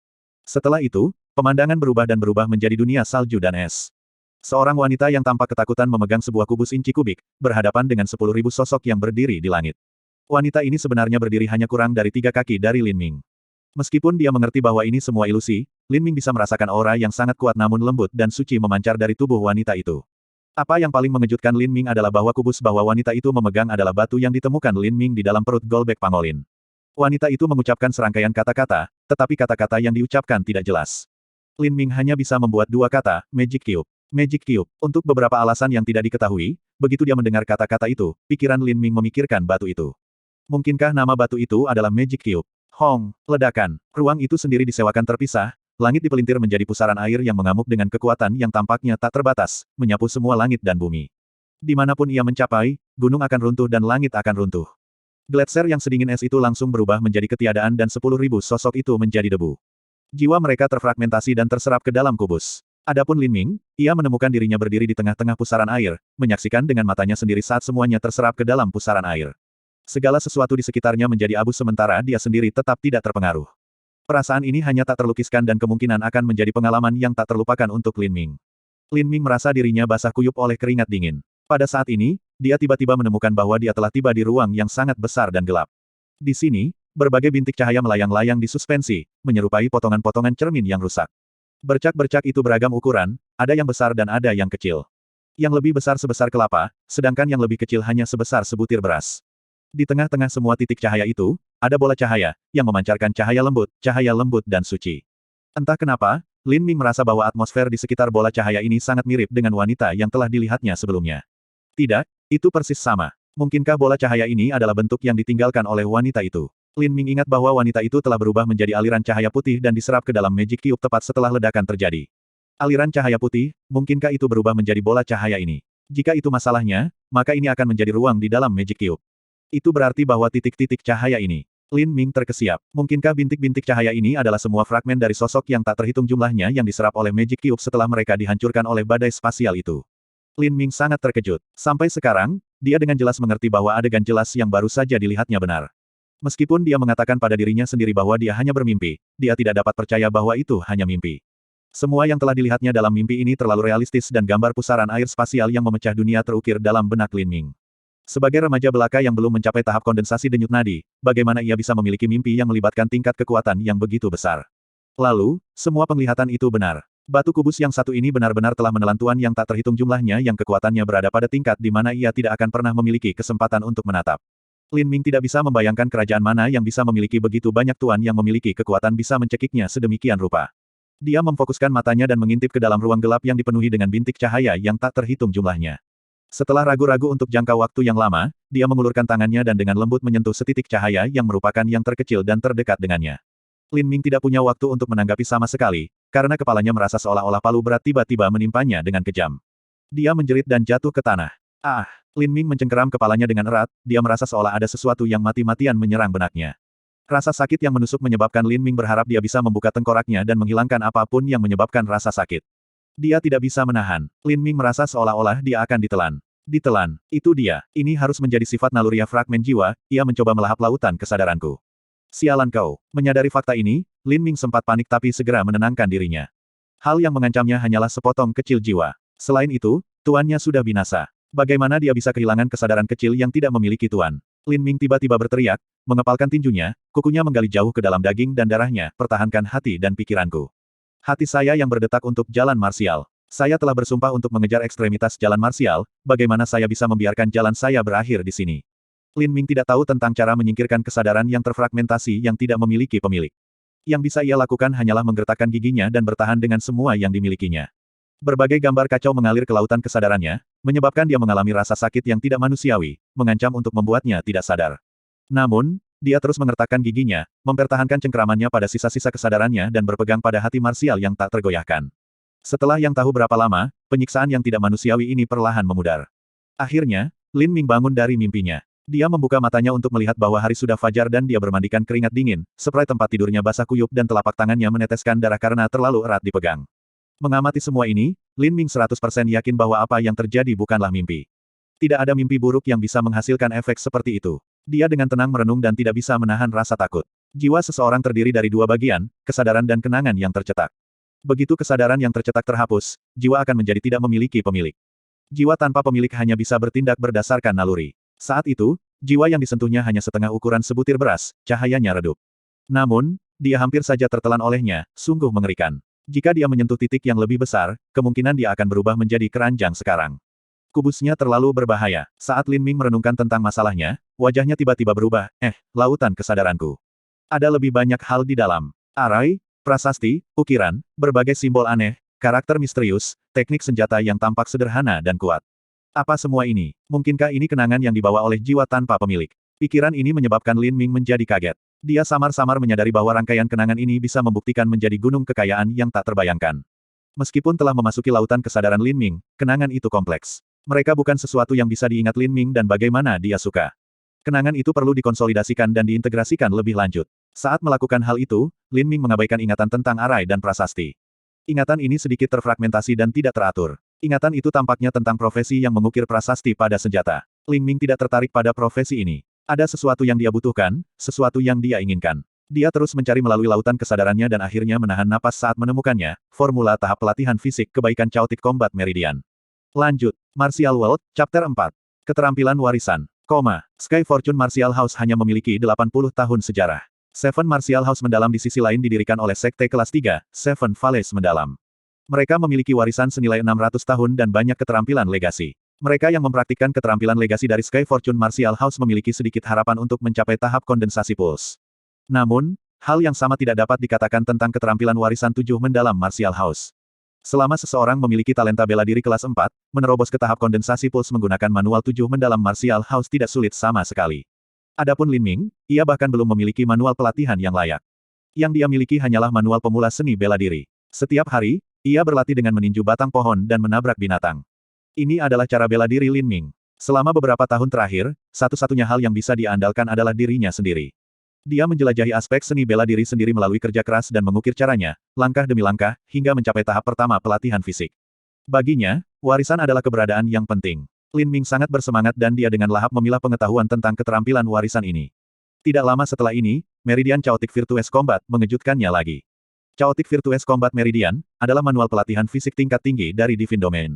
Setelah itu, pemandangan berubah dan berubah menjadi dunia salju dan es. Seorang wanita yang tampak ketakutan memegang sebuah kubus inci kubik, berhadapan dengan 10.000 sosok yang berdiri di langit. Wanita ini sebenarnya berdiri hanya kurang dari 3 kaki dari Lin Ming. Meskipun dia mengerti bahwa ini semua ilusi, Lin Ming bisa merasakan aura yang sangat kuat namun lembut dan suci memancar dari tubuh wanita itu. Apa yang paling mengejutkan Lin Ming adalah bahwa kubus bahwa wanita itu memegang adalah batu yang ditemukan Lin Ming di dalam perut Golbek Pangolin. Wanita itu mengucapkan serangkaian kata-kata, tetapi kata-kata yang diucapkan tidak jelas. Lin Ming hanya bisa membuat 2 kata, Magic Cube. Magic Cube. Untuk beberapa alasan yang tidak diketahui, begitu dia mendengar kata-kata itu, pikiran Lin Ming memikirkan batu itu. Mungkinkah nama batu itu adalah Magic Cube? Hong, ledakan. Ruang itu sendiri disewakan terpisah, langit dipelintir menjadi pusaran air yang mengamuk dengan kekuatan yang tampaknya tak terbatas, menyapu semua langit dan bumi. Dimanapun ia mencapai, gunung akan runtuh dan langit akan runtuh. Gletser yang sedingin es itu langsung berubah menjadi ketiadaan dan 10.000 sosok itu menjadi debu. Jiwa mereka terfragmentasi dan terserap ke dalam kubus. Adapun Lin Ming, ia menemukan dirinya berdiri di tengah-tengah pusaran air, menyaksikan dengan matanya sendiri saat semuanya terserap ke dalam pusaran air. Segala sesuatu di sekitarnya menjadi abu sementara dia sendiri tetap tidak terpengaruh. Perasaan ini hanya tak terlukiskan dan kemungkinan akan menjadi pengalaman yang tak terlupakan untuk Lin Ming. Lin Ming merasa dirinya basah kuyup oleh keringat dingin. Pada saat ini, dia tiba-tiba menemukan bahwa dia telah tiba di ruang yang sangat besar dan gelap. Di sini, berbagai bintik cahaya melayang-layang di suspensi, menyerupai potongan-potongan cermin yang rusak. Bercak-bercak itu beragam ukuran, ada yang besar dan ada yang kecil. Yang lebih besar sebesar kelapa, sedangkan yang lebih kecil hanya sebesar sebutir beras. Di tengah-tengah semua titik cahaya itu, ada bola cahaya, yang memancarkan cahaya lembut dan suci. Entah kenapa, Lin Ming merasa bahwa atmosfer di sekitar bola cahaya ini sangat mirip dengan wanita yang telah dilihatnya sebelumnya. Tidak, itu persis sama. Mungkinkah bola cahaya ini adalah bentuk yang ditinggalkan oleh wanita itu? Lin Ming ingat bahwa wanita itu telah berubah menjadi aliran cahaya putih dan diserap ke dalam Magic Cube tepat setelah ledakan terjadi. Aliran cahaya putih, mungkinkah itu berubah menjadi bola cahaya ini? Jika itu masalahnya, maka ini akan menjadi ruang di dalam Magic Cube. Itu berarti bahwa titik-titik cahaya ini. Lin Ming terkesiap. Mungkinkah bintik-bintik cahaya ini adalah semua fragmen dari sosok yang tak terhitung jumlahnya yang diserap oleh Magic Cube setelah mereka dihancurkan oleh badai spasial itu? Lin Ming sangat terkejut. Sampai sekarang, dia dengan jelas mengerti bahwa adegan jelas yang baru saja dilihatnya benar. Meskipun dia mengatakan pada dirinya sendiri bahwa dia hanya bermimpi, dia tidak dapat percaya bahwa itu hanya mimpi. Semua yang telah dilihatnya dalam mimpi ini terlalu realistis dan gambar pusaran air spasial yang memecah dunia terukir dalam benak Lin Ming. Sebagai remaja belaka yang belum mencapai tahap kondensasi denyut nadi, bagaimana ia bisa memiliki mimpi yang melibatkan tingkat kekuatan yang begitu besar? Lalu, semua penglihatan itu benar. Batu kubus yang satu ini benar-benar telah menelan tuan yang tak terhitung jumlahnya yang kekuatannya berada pada tingkat di mana ia tidak akan pernah memiliki kesempatan untuk menatap. Lin Ming tidak bisa membayangkan kerajaan mana yang bisa memiliki begitu banyak tuan yang memiliki kekuatan bisa mencekiknya sedemikian rupa. Dia memfokuskan matanya dan mengintip ke dalam ruang gelap yang dipenuhi dengan bintik cahaya yang tak terhitung jumlahnya. Setelah ragu-ragu untuk jangka waktu yang lama, dia mengulurkan tangannya dan dengan lembut menyentuh setitik cahaya yang merupakan yang terkecil dan terdekat dengannya. Lin Ming tidak punya waktu untuk menanggapi sama sekali, karena kepalanya merasa seolah-olah palu berat tiba-tiba menimpanya dengan kejam. Dia menjerit dan jatuh ke tanah. Ah! Lin Ming mencengkeram kepalanya dengan erat, dia merasa seolah ada sesuatu yang mati-matian menyerang benaknya. Rasa sakit yang menusuk menyebabkan Lin Ming berharap dia bisa membuka tengkoraknya dan menghilangkan apapun yang menyebabkan rasa sakit. Dia tidak bisa menahan. Lin Ming merasa seolah-olah dia akan ditelan. Ditelan. Itu dia. Ini harus menjadi sifat naluriah fragmen jiwa, ia mencoba melahap lautan kesadaranku. Sialan kau. Menyadari fakta ini, Lin Ming sempat panik tapi segera menenangkan dirinya. Hal yang mengancamnya hanyalah sepotong kecil jiwa. Selain itu, tuannya sudah binasa. Bagaimana dia bisa kehilangan kesadaran kecil yang tidak memiliki tuan? Lin Ming tiba-tiba berteriak, mengepalkan tinjunya, kukunya menggali jauh ke dalam daging dan darahnya, pertahankan hati dan pikiranku. Hati saya yang berdetak untuk jalan marsial. Saya telah bersumpah untuk mengejar ekstremitas jalan marsial, bagaimana saya bisa membiarkan jalan saya berakhir di sini? Lin Ming tidak tahu tentang cara menyingkirkan kesadaran yang terfragmentasi yang tidak memiliki pemilik. Yang bisa ia lakukan hanyalah menggertakkan giginya dan bertahan dengan semua yang dimilikinya. Berbagai gambar kacau mengalir ke lautan kesadarannya, menyebabkan dia mengalami rasa sakit yang tidak manusiawi, mengancam untuk membuatnya tidak sadar. Namun, dia terus mengertakkan giginya, mempertahankan cengkeramannya pada sisa-sisa kesadarannya dan berpegang pada hati marsial yang tak tergoyahkan. Setelah yang tahu berapa lama, penyiksaan yang tidak manusiawi ini perlahan memudar. Akhirnya, Lin Ming bangun dari mimpinya. Dia membuka matanya untuk melihat bahwa hari sudah fajar dan dia bermandikan keringat dingin, spray tempat tidurnya basah kuyup dan telapak tangannya meneteskan darah karena terlalu erat dipegang. Mengamati semua ini, Lin Ming 100% yakin bahwa apa yang terjadi bukanlah mimpi. Tidak ada mimpi buruk yang bisa menghasilkan efek seperti itu. Dia dengan tenang merenung dan tidak bisa menahan rasa takut. Jiwa seseorang terdiri dari dua bagian, kesadaran dan kenangan yang tercetak. Begitu kesadaran yang tercetak terhapus, jiwa akan menjadi tidak memiliki pemilik. Jiwa tanpa pemilik hanya bisa bertindak berdasarkan naluri. Saat itu, jiwa yang disentuhnya hanya setengah ukuran sebutir beras, cahayanya redup. Namun, dia hampir saja tertelan olehnya, sungguh mengerikan. Jika dia menyentuh titik yang lebih besar, kemungkinan dia akan berubah menjadi keranjang sekarang. Kubusnya terlalu berbahaya. Saat Lin Ming merenungkan tentang masalahnya, wajahnya tiba-tiba berubah, lautan kesadaranku. Ada lebih banyak hal di dalam. Arai, prasasti, ukiran, berbagai simbol aneh, karakter misterius, teknik senjata yang tampak sederhana dan kuat. Apa semua ini? Mungkinkah ini kenangan yang dibawa oleh jiwa tanpa pemilik? Pikiran ini menyebabkan Lin Ming menjadi kaget. Dia samar-samar menyadari bahwa rangkaian kenangan ini bisa membuktikan menjadi gunung kekayaan yang tak terbayangkan. Meskipun telah memasuki lautan kesadaran Lin Ming, kenangan itu kompleks. Mereka bukan sesuatu yang bisa diingat Lin Ming dan bagaimana dia suka. Kenangan itu perlu dikonsolidasikan dan diintegrasikan lebih lanjut. Saat melakukan hal itu, Lin Ming mengabaikan ingatan tentang arai dan prasasti. Ingatan ini sedikit terfragmentasi dan tidak teratur. Ingatan itu tampaknya tentang profesi yang mengukir prasasti pada senjata. Lin Ming tidak tertarik pada profesi ini. Ada sesuatu yang dia butuhkan, sesuatu yang dia inginkan. Dia terus mencari melalui lautan kesadarannya dan akhirnya menahan napas saat menemukannya, formula tahap pelatihan fisik kebaikan Chaotic Combat Meridian. Lanjut. Martial World, Chapter 4. Keterampilan warisan. Sky Fortune Martial House hanya memiliki 80 tahun sejarah. Seven Martial House mendalam di sisi lain didirikan oleh Sekte kelas 3, Seven Valleys mendalam. Mereka memiliki warisan senilai 600 tahun dan banyak keterampilan legasi. Mereka yang mempraktikkan keterampilan legasi dari Sky Fortune Martial House memiliki sedikit harapan untuk mencapai tahap kondensasi pulse. Namun, hal yang sama tidak dapat dikatakan tentang keterampilan warisan 7 mendalam Martial House. Selama seseorang memiliki talenta bela diri kelas 4, menerobos ke tahap kondensasi pulse menggunakan manual 7 mendalam Martial House tidak sulit sama sekali. Adapun Lin Ming, ia bahkan belum memiliki manual pelatihan yang layak. Yang dia miliki hanyalah manual pemula seni bela diri. Setiap hari, ia berlatih dengan meninju batang pohon dan menabrak binatang. Ini adalah cara bela diri Lin Ming. Selama beberapa tahun terakhir, satu-satunya hal yang bisa dia andalkan adalah dirinya sendiri. Dia menjelajahi aspek seni bela diri sendiri melalui kerja keras dan mengukir caranya, langkah demi langkah, hingga mencapai tahap pertama pelatihan fisik. Baginya, warisan adalah keberadaan yang penting. Lin Ming sangat bersemangat dan dia dengan lahap memilah pengetahuan tentang keterampilan warisan ini. Tidak lama setelah ini, Meridian Chaotic Virtuous Combat mengejutkannya lagi. Chaotic Virtuous Combat Meridian adalah manual pelatihan fisik tingkat tinggi dari Divine Domain.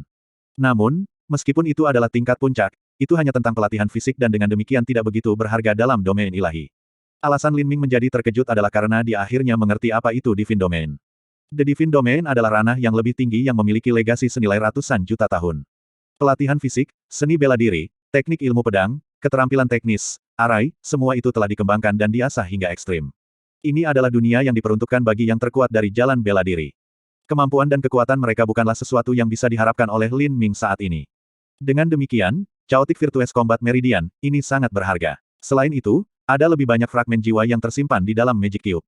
Namun, meskipun itu adalah tingkat puncak, itu hanya tentang pelatihan fisik dan dengan demikian tidak begitu berharga dalam domain ilahi. Alasan Lin Ming menjadi terkejut adalah karena dia akhirnya mengerti apa itu Divine Domain. The Divine Domain adalah ranah yang lebih tinggi yang memiliki legasi senilai ratusan juta tahun. Pelatihan fisik, seni bela diri, teknik ilmu pedang, keterampilan teknis, arai, semua itu telah dikembangkan dan diasah hingga ekstrim. Ini adalah dunia yang diperuntukkan bagi yang terkuat dari jalan bela diri. Kemampuan dan kekuatan mereka bukanlah sesuatu yang bisa diharapkan oleh Lin Ming saat ini. Dengan demikian, Chaotic Virtuous Combat Meridian, ini sangat berharga. Selain itu, ada lebih banyak fragmen jiwa yang tersimpan di dalam Magic Cube.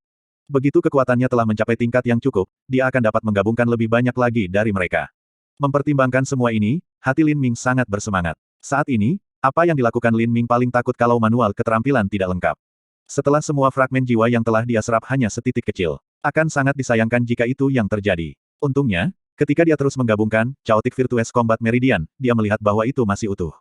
Begitu kekuatannya telah mencapai tingkat yang cukup, dia akan dapat menggabungkan lebih banyak lagi dari mereka. Mempertimbangkan semua ini, hati Lin Ming sangat bersemangat. Saat ini, apa yang dilakukan Lin Ming paling takut kalau manual keterampilan tidak lengkap. Setelah semua fragmen jiwa yang telah dia serap hanya setitik kecil, akan sangat disayangkan jika itu yang terjadi. Untungnya, ketika dia terus menggabungkan Chaotic Virtuous Combat Meridian, dia melihat bahwa itu masih utuh.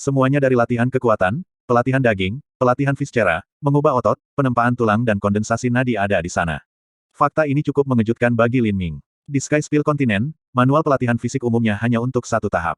Semuanya dari latihan kekuatan, pelatihan daging, pelatihan viscera, mengubah otot, penempaan tulang dan kondensasi nadi ada di sana. Fakta ini cukup mengejutkan bagi Lin Ming. Di Sky Spill Continent, manual pelatihan fisik umumnya hanya untuk satu tahap.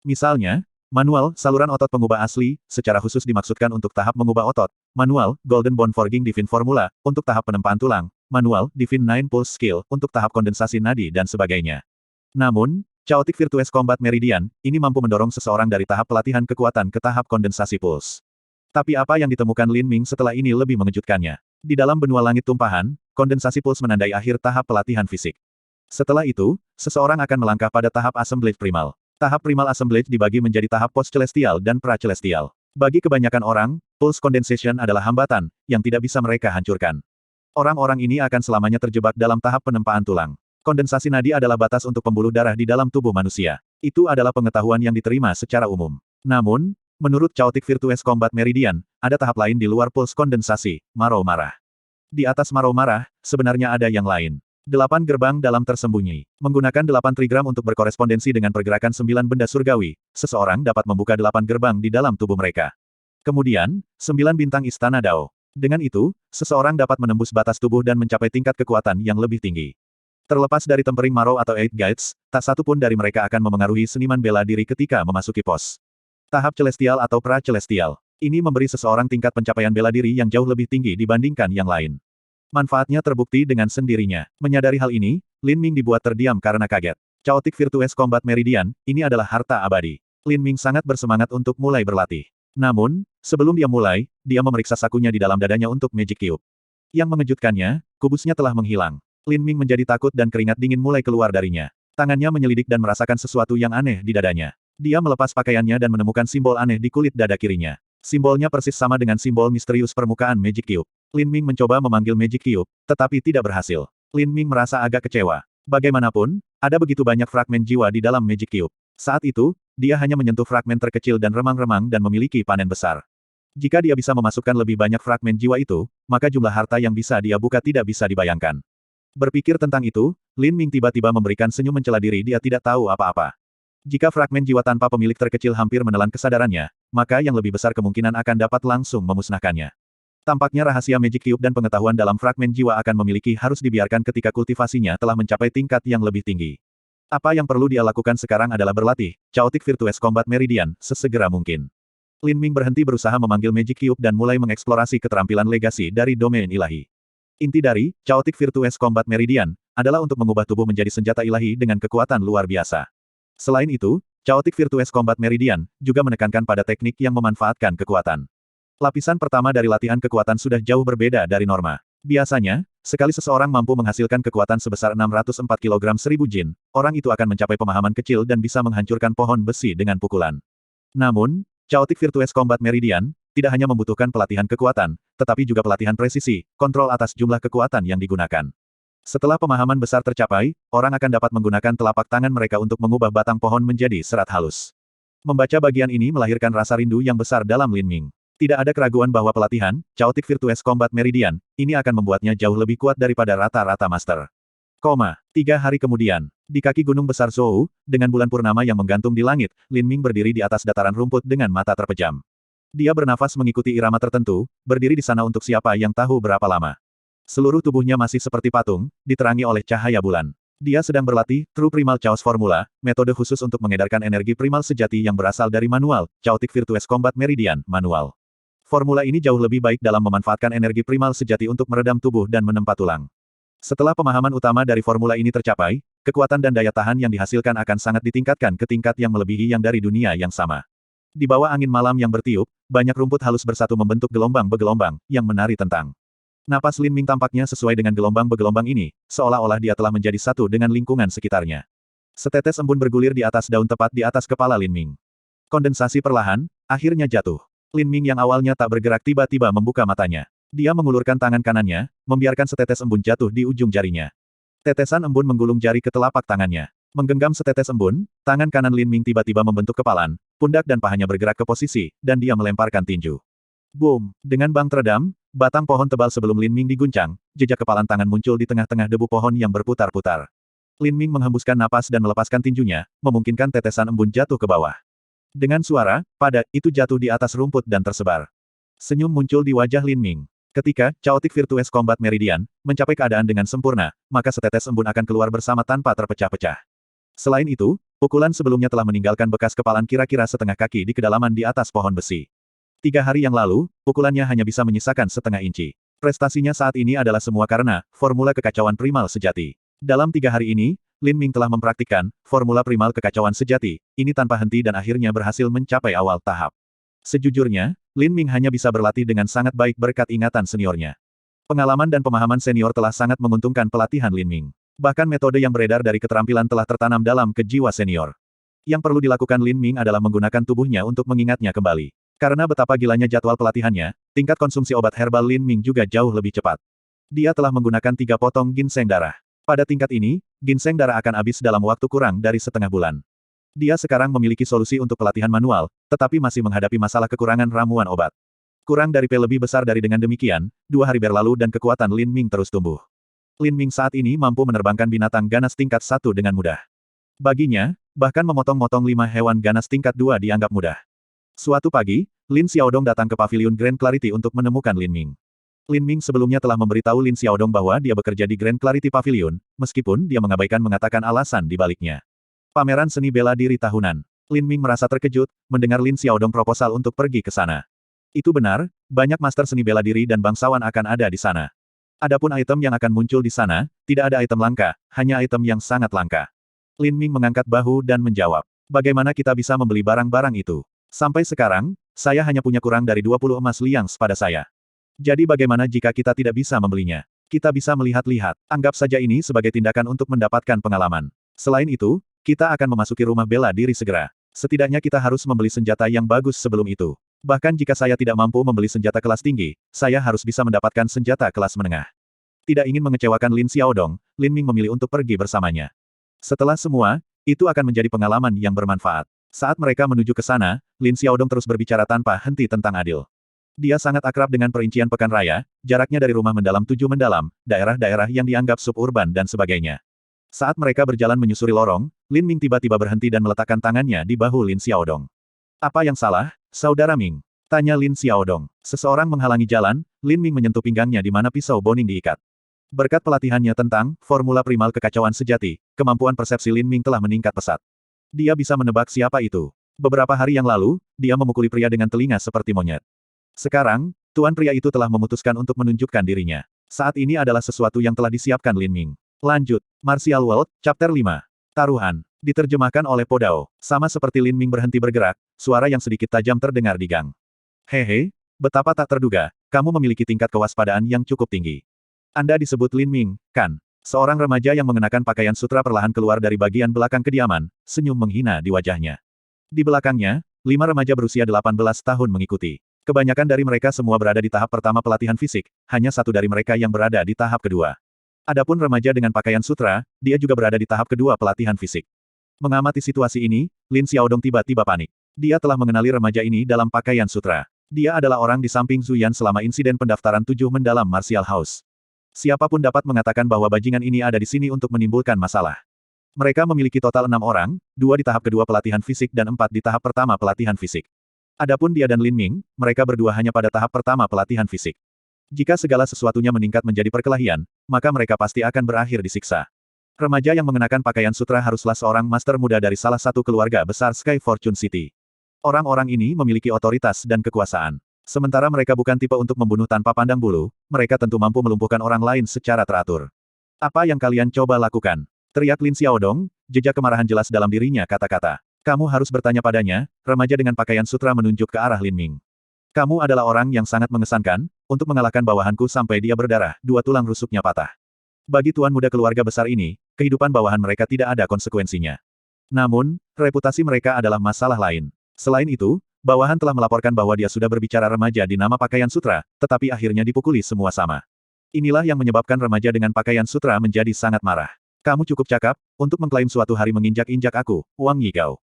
Misalnya, manual saluran otot pengubah asli, secara khusus dimaksudkan untuk tahap mengubah otot, manual Golden Bone Forging Divine Formula, untuk tahap penempaan tulang, manual Divine Nine Pulse Skill, untuk tahap kondensasi nadi dan sebagainya. Namun, Chaotic Virtuous Combat Meridian, ini mampu mendorong seseorang dari tahap pelatihan kekuatan ke tahap kondensasi pulse. Tapi apa yang ditemukan Lin Ming setelah ini lebih mengejutkannya. Di dalam benua langit tumpahan, kondensasi pulse menandai akhir tahap pelatihan fisik. Setelah itu, seseorang akan melangkah pada tahap Assemblage Primal. Tahap Primal Assemblage dibagi menjadi tahap Post-Celestial dan Pra-Celestial. Bagi kebanyakan orang, Pulse Condensation adalah hambatan, yang tidak bisa mereka hancurkan. Orang-orang ini akan selamanya terjebak dalam tahap penempaan tulang. Kondensasi nadi adalah batas untuk pembuluh darah di dalam tubuh manusia. Itu adalah pengetahuan yang diterima secara umum. Namun, menurut Chaotic Virtuous Combat Meridian, ada tahap lain di luar pulse kondensasi, Marau Marah. Di atas Marau Marah, sebenarnya ada yang lain. 8 gerbang dalam tersembunyi. Menggunakan 8 trigram untuk berkorespondensi dengan pergerakan 9 benda surgawi, seseorang dapat membuka 8 gerbang di dalam tubuh mereka. Kemudian, 9 bintang Istana Dao. Dengan itu, seseorang dapat menembus batas tubuh dan mencapai tingkat kekuatan yang lebih tinggi. Terlepas dari tempering Marrow atau Eight Guides, tak satu pun dari mereka akan memengaruhi seniman bela diri ketika memasuki pos. Tahap Celestial atau Pra-Celestial. Ini memberi seseorang tingkat pencapaian bela diri yang jauh lebih tinggi dibandingkan yang lain. Manfaatnya terbukti dengan sendirinya. Menyadari hal ini, Lin Ming dibuat terdiam karena kaget. Chaotic Virtuous Combat Meridian, ini adalah harta abadi. Lin Ming sangat bersemangat untuk mulai berlatih. Namun, sebelum dia mulai, dia memeriksa sakunya di dalam dadanya untuk Magic Cube. Yang mengejutkannya, kubusnya telah menghilang. Lin Ming menjadi takut dan keringat dingin mulai keluar darinya. Tangannya menyelidik dan merasakan sesuatu yang aneh di dadanya. Dia melepas pakaiannya dan menemukan simbol aneh di kulit dada kirinya. Simbolnya persis sama dengan simbol misterius permukaan Magic Cube. Lin Ming mencoba memanggil Magic Cube, tetapi tidak berhasil. Lin Ming merasa agak kecewa. Bagaimanapun, ada begitu banyak fragmen jiwa di dalam Magic Cube. Saat itu, dia hanya menyentuh fragmen terkecil dan remang-remang dan memiliki panen besar. Jika dia bisa memasukkan lebih banyak fragmen jiwa itu, maka jumlah harta yang bisa dia buka tidak bisa dibayangkan. Berpikir tentang itu, Lin Ming tiba-tiba memberikan senyum mencela diri dia tidak tahu apa-apa. Jika fragmen jiwa tanpa pemilik terkecil hampir menelan kesadarannya, maka yang lebih besar kemungkinan akan dapat langsung memusnahkannya. Tampaknya rahasia Magic Cube dan pengetahuan dalam fragmen jiwa akan memiliki harus dibiarkan ketika kultivasinya telah mencapai tingkat yang lebih tinggi. Apa yang perlu dia lakukan sekarang adalah berlatih, Chaotic Virtuous Combat Meridian, sesegera mungkin. Lin Ming berhenti berusaha memanggil Magic Cube dan mulai mengeksplorasi keterampilan legasi dari domain ilahi. Inti dari Chaotic Virtuous Combat Meridian adalah untuk mengubah tubuh menjadi senjata ilahi dengan kekuatan luar biasa. Selain itu, Chaotic Virtuous Combat Meridian juga menekankan pada teknik yang memanfaatkan kekuatan. Lapisan pertama dari latihan kekuatan sudah jauh berbeda dari norma. Biasanya, sekali seseorang mampu menghasilkan kekuatan sebesar 604 kg 1000 jin, orang itu akan mencapai pemahaman kecil dan bisa menghancurkan pohon besi dengan pukulan. Namun, Chaotic Virtuous Combat Meridian tidak hanya membutuhkan pelatihan kekuatan, tetapi juga pelatihan presisi, kontrol atas jumlah kekuatan yang digunakan. Setelah pemahaman besar tercapai, orang akan dapat menggunakan telapak tangan mereka untuk mengubah batang pohon menjadi serat halus. Membaca bagian ini melahirkan rasa rindu yang besar dalam Lin Ming. Tidak ada keraguan bahwa pelatihan, Chaotic Virtuous Combat Meridian, ini akan membuatnya jauh lebih kuat daripada rata-rata master. 3 hari kemudian, di kaki gunung besar Zhou, dengan bulan purnama yang menggantung di langit, Lin Ming berdiri di atas dataran rumput dengan mata terpejam. Dia bernafas mengikuti irama tertentu, berdiri di sana untuk siapa yang tahu berapa lama. Seluruh tubuhnya masih seperti patung, diterangi oleh cahaya bulan. Dia sedang berlatih True Primal Chaos Formula, metode khusus untuk mengedarkan energi primal sejati yang berasal dari manual, Chaotic Virtuous Combat Meridian, manual. Formula ini jauh lebih baik dalam memanfaatkan energi primal sejati untuk meredam tubuh dan menempa tulang. Setelah pemahaman utama dari formula ini tercapai, kekuatan dan daya tahan yang dihasilkan akan sangat ditingkatkan ke tingkat yang melebihi yang dari dunia yang sama. Di bawah angin malam yang bertiup, banyak rumput halus bersatu membentuk gelombang begelombang, yang menari tentang. Napas Lin Ming tampaknya sesuai dengan gelombang begelombang ini, seolah-olah dia telah menjadi satu dengan lingkungan sekitarnya. Setetes embun bergulir di atas daun tepat di atas kepala Lin Ming. Kondensasi perlahan, akhirnya jatuh. Lin Ming yang awalnya tak bergerak tiba-tiba membuka matanya. Dia mengulurkan tangan kanannya, membiarkan setetes embun jatuh di ujung jarinya. Tetesan embun menggulung jari ke telapak tangannya. Menggenggam setetes embun, tangan kanan Lin Ming tiba-tiba membentuk kepalan, pundak dan pahanya bergerak ke posisi, dan dia melemparkan tinju. Boom! Dengan bang teredam, batang pohon tebal sebelum Lin Ming diguncang, jejak kepalan tangan muncul di tengah-tengah debu pohon yang berputar-putar. Lin Ming menghembuskan napas dan melepaskan tinjunya, memungkinkan tetesan embun jatuh ke bawah. Dengan suara, pada, itu jatuh di atas rumput dan tersebar. Senyum muncul di wajah Lin Ming. Ketika Chaotic Virtuous Combat Meridian mencapai keadaan dengan sempurna, maka setetes embun akan keluar bersama tanpa terpecah-pecah. Selain itu, pukulan sebelumnya telah meninggalkan bekas kepalan kira-kira setengah kaki di kedalaman di atas pohon besi. 3 hari yang lalu, pukulannya hanya bisa menyisakan setengah inci. Prestasinya saat ini adalah semua karena formula kekacauan primal sejati. Dalam 3 hari ini, Lin Ming telah mempraktikkan formula primal kekacauan sejati, ini tanpa henti dan akhirnya berhasil mencapai awal tahap. Sejujurnya, Lin Ming hanya bisa berlatih dengan sangat baik berkat ingatan seniornya. Pengalaman dan pemahaman senior telah sangat menguntungkan pelatihan Lin Ming. Bahkan metode yang beredar dari keterampilan telah tertanam dalam kejiwa senior. Yang perlu dilakukan Lin Ming adalah menggunakan tubuhnya untuk mengingatnya kembali. Karena betapa gilanya jadwal pelatihannya, tingkat konsumsi obat herbal Lin Ming juga jauh lebih cepat. Dia telah menggunakan 3 potong ginseng darah. Pada tingkat ini, ginseng darah akan habis dalam waktu kurang dari setengah bulan. Dia sekarang memiliki solusi untuk pelatihan manual, tetapi masih menghadapi masalah kekurangan ramuan obat. Kurang dari P lebih besar dari dengan demikian, 2 hari berlalu dan kekuatan Lin Ming terus tumbuh. Lin Ming saat ini mampu menerbangkan binatang ganas tingkat 1 dengan mudah. Baginya, bahkan memotong-motong 5 hewan ganas tingkat 2 dianggap mudah. Suatu pagi, Lin Xiaodong datang ke pavilion Grand Clarity untuk menemukan Lin Ming. Lin Ming sebelumnya telah memberitahu Lin Xiaodong bahwa dia bekerja di Grand Clarity Pavilion, meskipun dia mengabaikan mengatakan alasan di baliknya. Pameran seni bela diri tahunan. Lin Ming merasa terkejut, mendengar Lin Xiaodong proposal untuk pergi ke sana. Itu benar, banyak master seni bela diri dan bangsawan akan ada di sana. Adapun item yang akan muncul di sana, tidak ada item langka, hanya item yang sangat langka. Lin Ming mengangkat bahu dan menjawab, bagaimana kita bisa membeli barang-barang itu? Sampai sekarang, saya hanya punya kurang dari 20 emas liangs pada saya. Jadi bagaimana jika kita tidak bisa membelinya? Kita bisa melihat-lihat. Anggap saja ini sebagai tindakan untuk mendapatkan pengalaman. Selain itu, kita akan memasuki rumah bela diri segera. Setidaknya kita harus membeli senjata yang bagus sebelum itu. Bahkan jika saya tidak mampu membeli senjata kelas tinggi, saya harus bisa mendapatkan senjata kelas menengah. Tidak ingin mengecewakan Lin Xiaodong, Lin Ming memilih untuk pergi bersamanya. Setelah semua, itu akan menjadi pengalaman yang bermanfaat. Saat mereka menuju ke sana, Lin Xiaodong terus berbicara tanpa henti tentang adil. Dia sangat akrab dengan perincian pekan raya, jaraknya dari rumah mendalam 7 mendalam, daerah-daerah yang dianggap suburban dan sebagainya. Saat mereka berjalan menyusuri lorong, Lin Ming tiba-tiba berhenti dan meletakkan tangannya di bahu Lin Xiaodong. Apa yang salah, saudara Ming? Tanya Lin Xiaodong. Seseorang menghalangi jalan, Lin Ming menyentuh pinggangnya di mana pisau boning diikat. Berkat pelatihannya tentang formula primal kekacauan sejati, kemampuan persepsi Lin Ming telah meningkat pesat. Dia bisa menebak siapa itu. Beberapa hari yang lalu, dia memukuli pria dengan telinga seperti monyet. Sekarang, tuan pria itu telah memutuskan untuk menunjukkan dirinya. Saat ini adalah sesuatu yang telah disiapkan Lin Ming. Lanjut, Martial World, Chapter 5. Taruhan. Diterjemahkan oleh Podao. Sama seperti Lin Ming berhenti bergerak, suara yang sedikit tajam terdengar di gang. Hehe, betapa tak terduga, kamu memiliki tingkat kewaspadaan yang cukup tinggi. Anda disebut Lin Ming, kan? Seorang remaja yang mengenakan pakaian sutra perlahan keluar dari bagian belakang kediaman, senyum menghina di wajahnya. Di belakangnya, 5 remaja berusia 18 tahun mengikuti. Kebanyakan dari mereka semua berada di tahap pertama pelatihan fisik, hanya 1 dari mereka yang berada di tahap kedua. Adapun remaja dengan pakaian sutra, dia juga berada di tahap kedua pelatihan fisik. Mengamati situasi ini, Lin Xiaodong tiba-tiba panik. Dia telah mengenali remaja ini dalam pakaian sutra. Dia adalah orang di samping Zuyan selama insiden pendaftaran 7 mendalam Martial House. Siapapun dapat mengatakan bahwa bajingan ini ada di sini untuk menimbulkan masalah. Mereka memiliki total 6 orang, 2 di tahap kedua pelatihan fisik dan 4 di tahap pertama pelatihan fisik. Adapun dia dan Lin Ming, mereka berdua hanya pada tahap pertama pelatihan fisik. Jika segala sesuatunya meningkat menjadi perkelahian, maka mereka pasti akan berakhir disiksa. Remaja yang mengenakan pakaian sutra haruslah seorang master muda dari salah satu keluarga besar Sky Fortune City. Orang-orang ini memiliki otoritas dan kekuasaan. Sementara mereka bukan tipe untuk membunuh tanpa pandang bulu, mereka tentu mampu melumpuhkan orang lain secara teratur. Apa yang kalian coba lakukan? Teriak Lin Xiaodong, jejak kemarahan jelas dalam dirinya kata-kata. Kamu harus bertanya padanya, remaja dengan pakaian sutra menunjuk ke arah Lin Ming. Kamu adalah orang yang sangat mengesankan, untuk mengalahkan bawahanku sampai dia berdarah, dua tulang rusuknya patah. Bagi tuan muda keluarga besar ini, kehidupan bawahan mereka tidak ada konsekuensinya. Namun, reputasi mereka adalah masalah lain. Selain itu, bawahan telah melaporkan bahwa dia sudah berbicara remaja di nama pakaian sutra, tetapi akhirnya dipukuli semua sama. Inilah yang menyebabkan remaja dengan pakaian sutra menjadi sangat marah. Kamu cukup cakap, untuk mengklaim suatu hari menginjak-injak aku, Wang Yigao.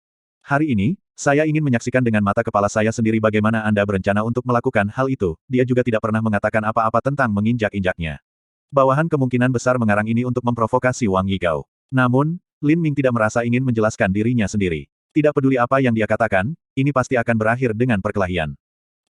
Hari ini, saya ingin menyaksikan dengan mata kepala saya sendiri bagaimana Anda berencana untuk melakukan hal itu. Dia juga tidak pernah mengatakan apa-apa tentang menginjak-injaknya. Bawahan kemungkinan besar mengarang ini untuk memprovokasi Wang Yigao. Namun, Lin Ming tidak merasa ingin menjelaskan dirinya sendiri. Tidak peduli apa yang dia katakan, ini pasti akan berakhir dengan perkelahian.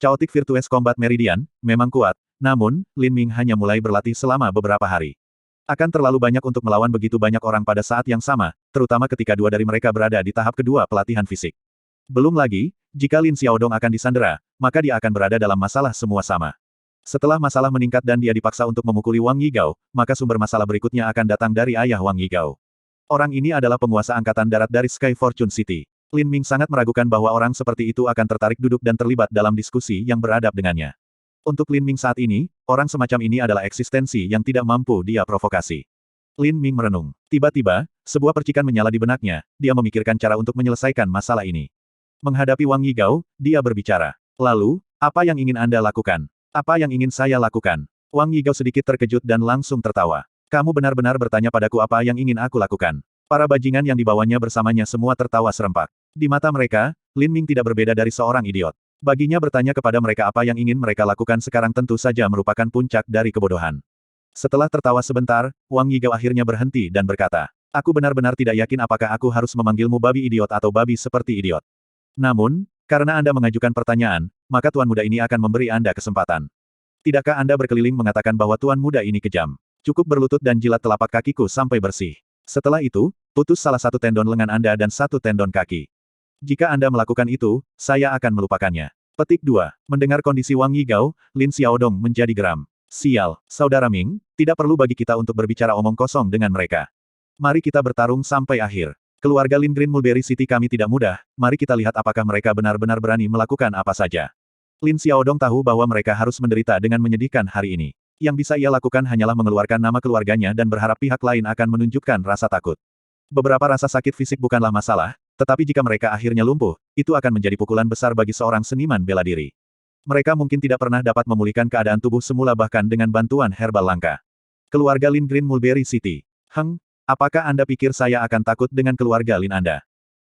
Chaotic Virtuous Combat Meridian, memang kuat, namun, Lin Ming hanya mulai berlatih selama beberapa hari. Akan terlalu banyak untuk melawan begitu banyak orang pada saat yang sama, terutama ketika dua dari mereka berada di tahap kedua pelatihan fisik. Belum lagi, jika Lin Xiaodong akan disandera, maka dia akan berada dalam masalah semua sama. Setelah masalah meningkat dan dia dipaksa untuk memukuli Wang Yigao, maka sumber masalah berikutnya akan datang dari ayah Wang Yigao. Orang ini adalah penguasa angkatan darat dari Sky Fortune City. Lin Ming sangat meragukan bahwa orang seperti itu akan tertarik duduk dan terlibat dalam diskusi yang beradab dengannya. Untuk Lin Ming saat ini, orang semacam ini adalah eksistensi yang tidak mampu dia provokasi. Lin Ming merenung. Tiba-tiba, sebuah percikan menyala di benaknya, dia memikirkan cara untuk menyelesaikan masalah ini. Menghadapi Wang Yigao, dia berbicara. Lalu, apa yang ingin Anda lakukan? Apa yang ingin saya lakukan? Wang Yigao sedikit terkejut dan langsung tertawa. Kamu benar-benar bertanya padaku apa yang ingin aku lakukan. Para bajingan yang dibawanya bersamanya semua tertawa serempak. Di mata mereka, Lin Ming tidak berbeda dari seorang idiot. Baginya bertanya kepada mereka apa yang ingin mereka lakukan sekarang tentu saja merupakan puncak dari kebodohan. Setelah tertawa sebentar, Wang Yigao akhirnya berhenti dan berkata, aku benar-benar tidak yakin apakah aku harus memanggilmu babi idiot atau babi seperti idiot. Namun, karena Anda mengajukan pertanyaan, maka tuan muda ini akan memberi Anda kesempatan. Tidakkah Anda berkeliling mengatakan bahwa tuan muda ini kejam? Cukup berlutut dan jilat telapak kakiku sampai bersih. Setelah itu, putus salah satu tendon lengan Anda dan satu tendon kaki. Jika Anda melakukan itu, saya akan melupakannya. Petik 2. Mendengar kondisi Wang Yigao, Lin Xiaodong menjadi geram. Sial, Saudara Ming, tidak perlu bagi kita untuk berbicara omong kosong dengan mereka. Mari kita bertarung sampai akhir. Keluarga Lin Green Mulberry City kami tidak mudah, mari kita lihat apakah mereka benar-benar berani melakukan apa saja. Lin Xiaodong tahu bahwa mereka harus menderita dengan menyedihkan hari ini. Yang bisa ia lakukan hanyalah mengeluarkan nama keluarganya dan berharap pihak lain akan menunjukkan rasa takut. Beberapa rasa sakit fisik bukanlah masalah, tetapi jika mereka akhirnya lumpuh, itu akan menjadi pukulan besar bagi seorang seniman bela diri. Mereka mungkin tidak pernah dapat memulihkan keadaan tubuh semula bahkan dengan bantuan herbal langka. Keluarga Lin Green Mulberry City. Apakah Anda pikir saya akan takut dengan keluarga Lin Anda?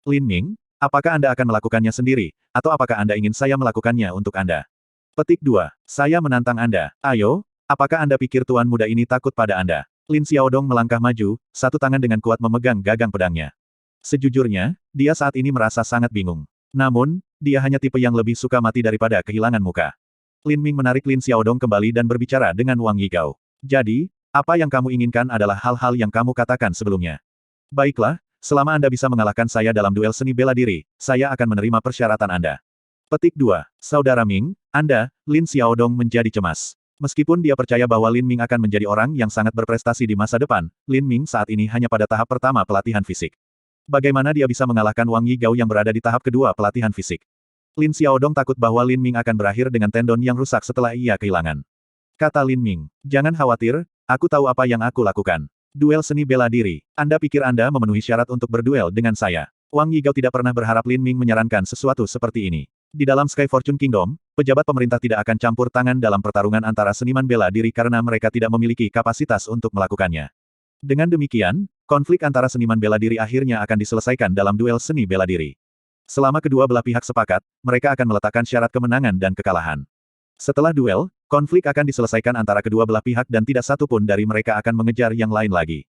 Lin Ming, apakah Anda akan melakukannya sendiri, atau apakah Anda ingin saya melakukannya untuk Anda? Petik 2. Saya menantang Anda. Ayo, apakah Anda pikir tuan muda ini takut pada Anda? Lin Xiaodong melangkah maju, satu tangan dengan kuat memegang gagang pedangnya. Sejujurnya, dia saat ini merasa sangat bingung. Namun, dia hanya tipe yang lebih suka mati daripada kehilangan muka. Lin Ming menarik Lin Xiaodong kembali dan berbicara dengan Wang Yigao. Jadi, apa yang kamu inginkan adalah hal-hal yang kamu katakan sebelumnya. Baiklah, selama Anda bisa mengalahkan saya dalam duel seni bela diri, saya akan menerima persyaratan Anda. Petik 2. Saudara Ming, Anda, Lin Xiaodong menjadi cemas. Meskipun dia percaya bahwa Lin Ming akan menjadi orang yang sangat berprestasi di masa depan, Lin Ming saat ini hanya pada tahap pertama pelatihan fisik. Bagaimana dia bisa mengalahkan Wang Yigao yang berada di tahap kedua pelatihan fisik? Lin Xiaodong takut bahwa Lin Ming akan berakhir dengan tendon yang rusak setelah ia kehilangan. Kata Lin Ming, jangan khawatir, aku tahu apa yang aku lakukan. Duel seni bela diri. Anda pikir Anda memenuhi syarat untuk berduel dengan saya? Wang Yigao tidak pernah berharap Lin Ming menyarankan sesuatu seperti ini. Di dalam Sky Fortune Kingdom, pejabat pemerintah tidak akan campur tangan dalam pertarungan antara seniman bela diri karena mereka tidak memiliki kapasitas untuk melakukannya. Dengan demikian, konflik antara seniman bela diri akhirnya akan diselesaikan dalam duel seni bela diri. Selama kedua belah pihak sepakat, mereka akan meletakkan syarat kemenangan dan kekalahan. Setelah duel, konflik akan diselesaikan antara kedua belah pihak dan tidak satu pun dari mereka akan mengejar yang lain lagi.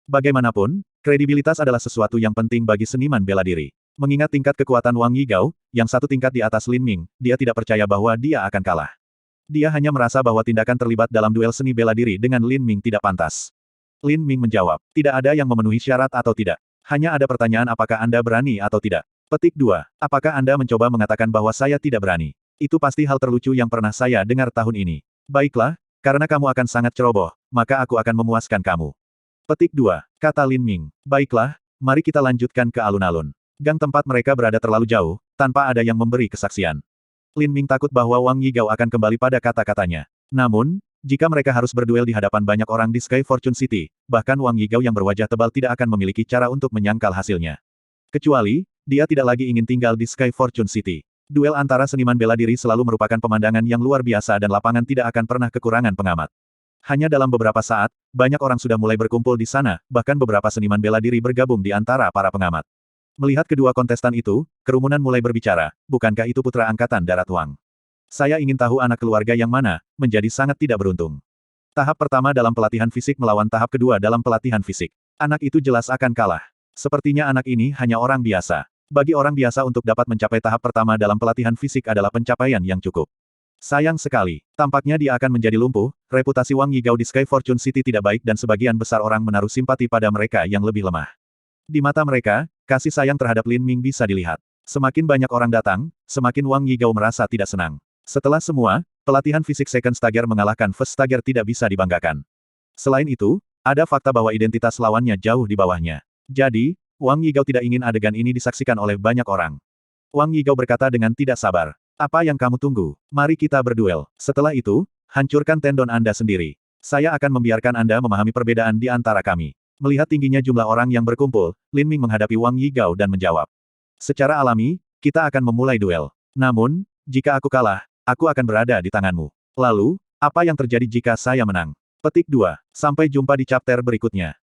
Bagaimanapun, kredibilitas adalah sesuatu yang penting bagi seniman bela diri. Mengingat tingkat kekuatan Wang Yigao, yang satu tingkat di atas Lin Ming, dia tidak percaya bahwa dia akan kalah. Dia hanya merasa bahwa tindakan terlibat dalam duel seni bela diri dengan Lin Ming tidak pantas. Lin Ming menjawab, tidak ada yang memenuhi syarat atau tidak. Hanya ada pertanyaan apakah Anda berani atau tidak. Petik 2. Apakah Anda mencoba mengatakan bahwa saya tidak berani? Itu pasti hal terlucu yang pernah saya dengar tahun ini. Baiklah, karena kamu akan sangat ceroboh, maka aku akan memuaskan kamu. Petik 2. Kata Lin Ming. Baiklah, mari kita lanjutkan ke alun-alun. Gang tempat mereka berada terlalu jauh, tanpa ada yang memberi kesaksian. Lin Ming takut bahwa Wang Yigao akan kembali pada kata-katanya. Namun, jika mereka harus berduel di hadapan banyak orang di Sky Fortune City, bahkan Wang Yigao yang berwajah tebal tidak akan memiliki cara untuk menyangkal hasilnya. Kecuali, dia tidak lagi ingin tinggal di Sky Fortune City. Duel antara seniman bela diri selalu merupakan pemandangan yang luar biasa dan lapangan tidak akan pernah kekurangan pengamat. Hanya dalam beberapa saat, banyak orang sudah mulai berkumpul di sana, bahkan beberapa seniman bela diri bergabung di antara para pengamat. Melihat kedua kontestan itu, kerumunan mulai berbicara, bukankah itu putra angkatan darat Wang? Saya ingin tahu anak keluarga yang mana, menjadi sangat tidak beruntung. Tahap pertama dalam pelatihan fisik melawan tahap kedua dalam pelatihan fisik. Anak itu jelas akan kalah. Sepertinya anak ini hanya orang biasa. Bagi orang biasa untuk dapat mencapai tahap pertama dalam pelatihan fisik adalah pencapaian yang cukup. Sayang sekali, tampaknya dia akan menjadi lumpuh, reputasi Wang Yigao di Sky Fortune City tidak baik dan sebagian besar orang menaruh simpati pada mereka yang lebih lemah. Di mata mereka, kasih sayang terhadap Lin Ming bisa dilihat. Semakin banyak orang datang, semakin Wang Yigao merasa tidak senang. Setelah semua, pelatihan fisik Second Stager mengalahkan First Stager tidak bisa dibanggakan. Selain itu, ada fakta bahwa identitas lawannya jauh di bawahnya. Jadi, Wang Yigao tidak ingin adegan ini disaksikan oleh banyak orang. Wang Yigao berkata dengan tidak sabar. Apa yang kamu tunggu? Mari kita berduel. Setelah itu, hancurkan tendon Anda sendiri. Saya akan membiarkan Anda memahami perbedaan di antara kami. Melihat tingginya jumlah orang yang berkumpul, Lin Ming menghadapi Wang Yigao dan menjawab. Secara alami, kita akan memulai duel. Namun, jika aku kalah, aku akan berada di tanganmu. Lalu, apa yang terjadi jika saya menang? Petik 2. Sampai jumpa di chapter berikutnya.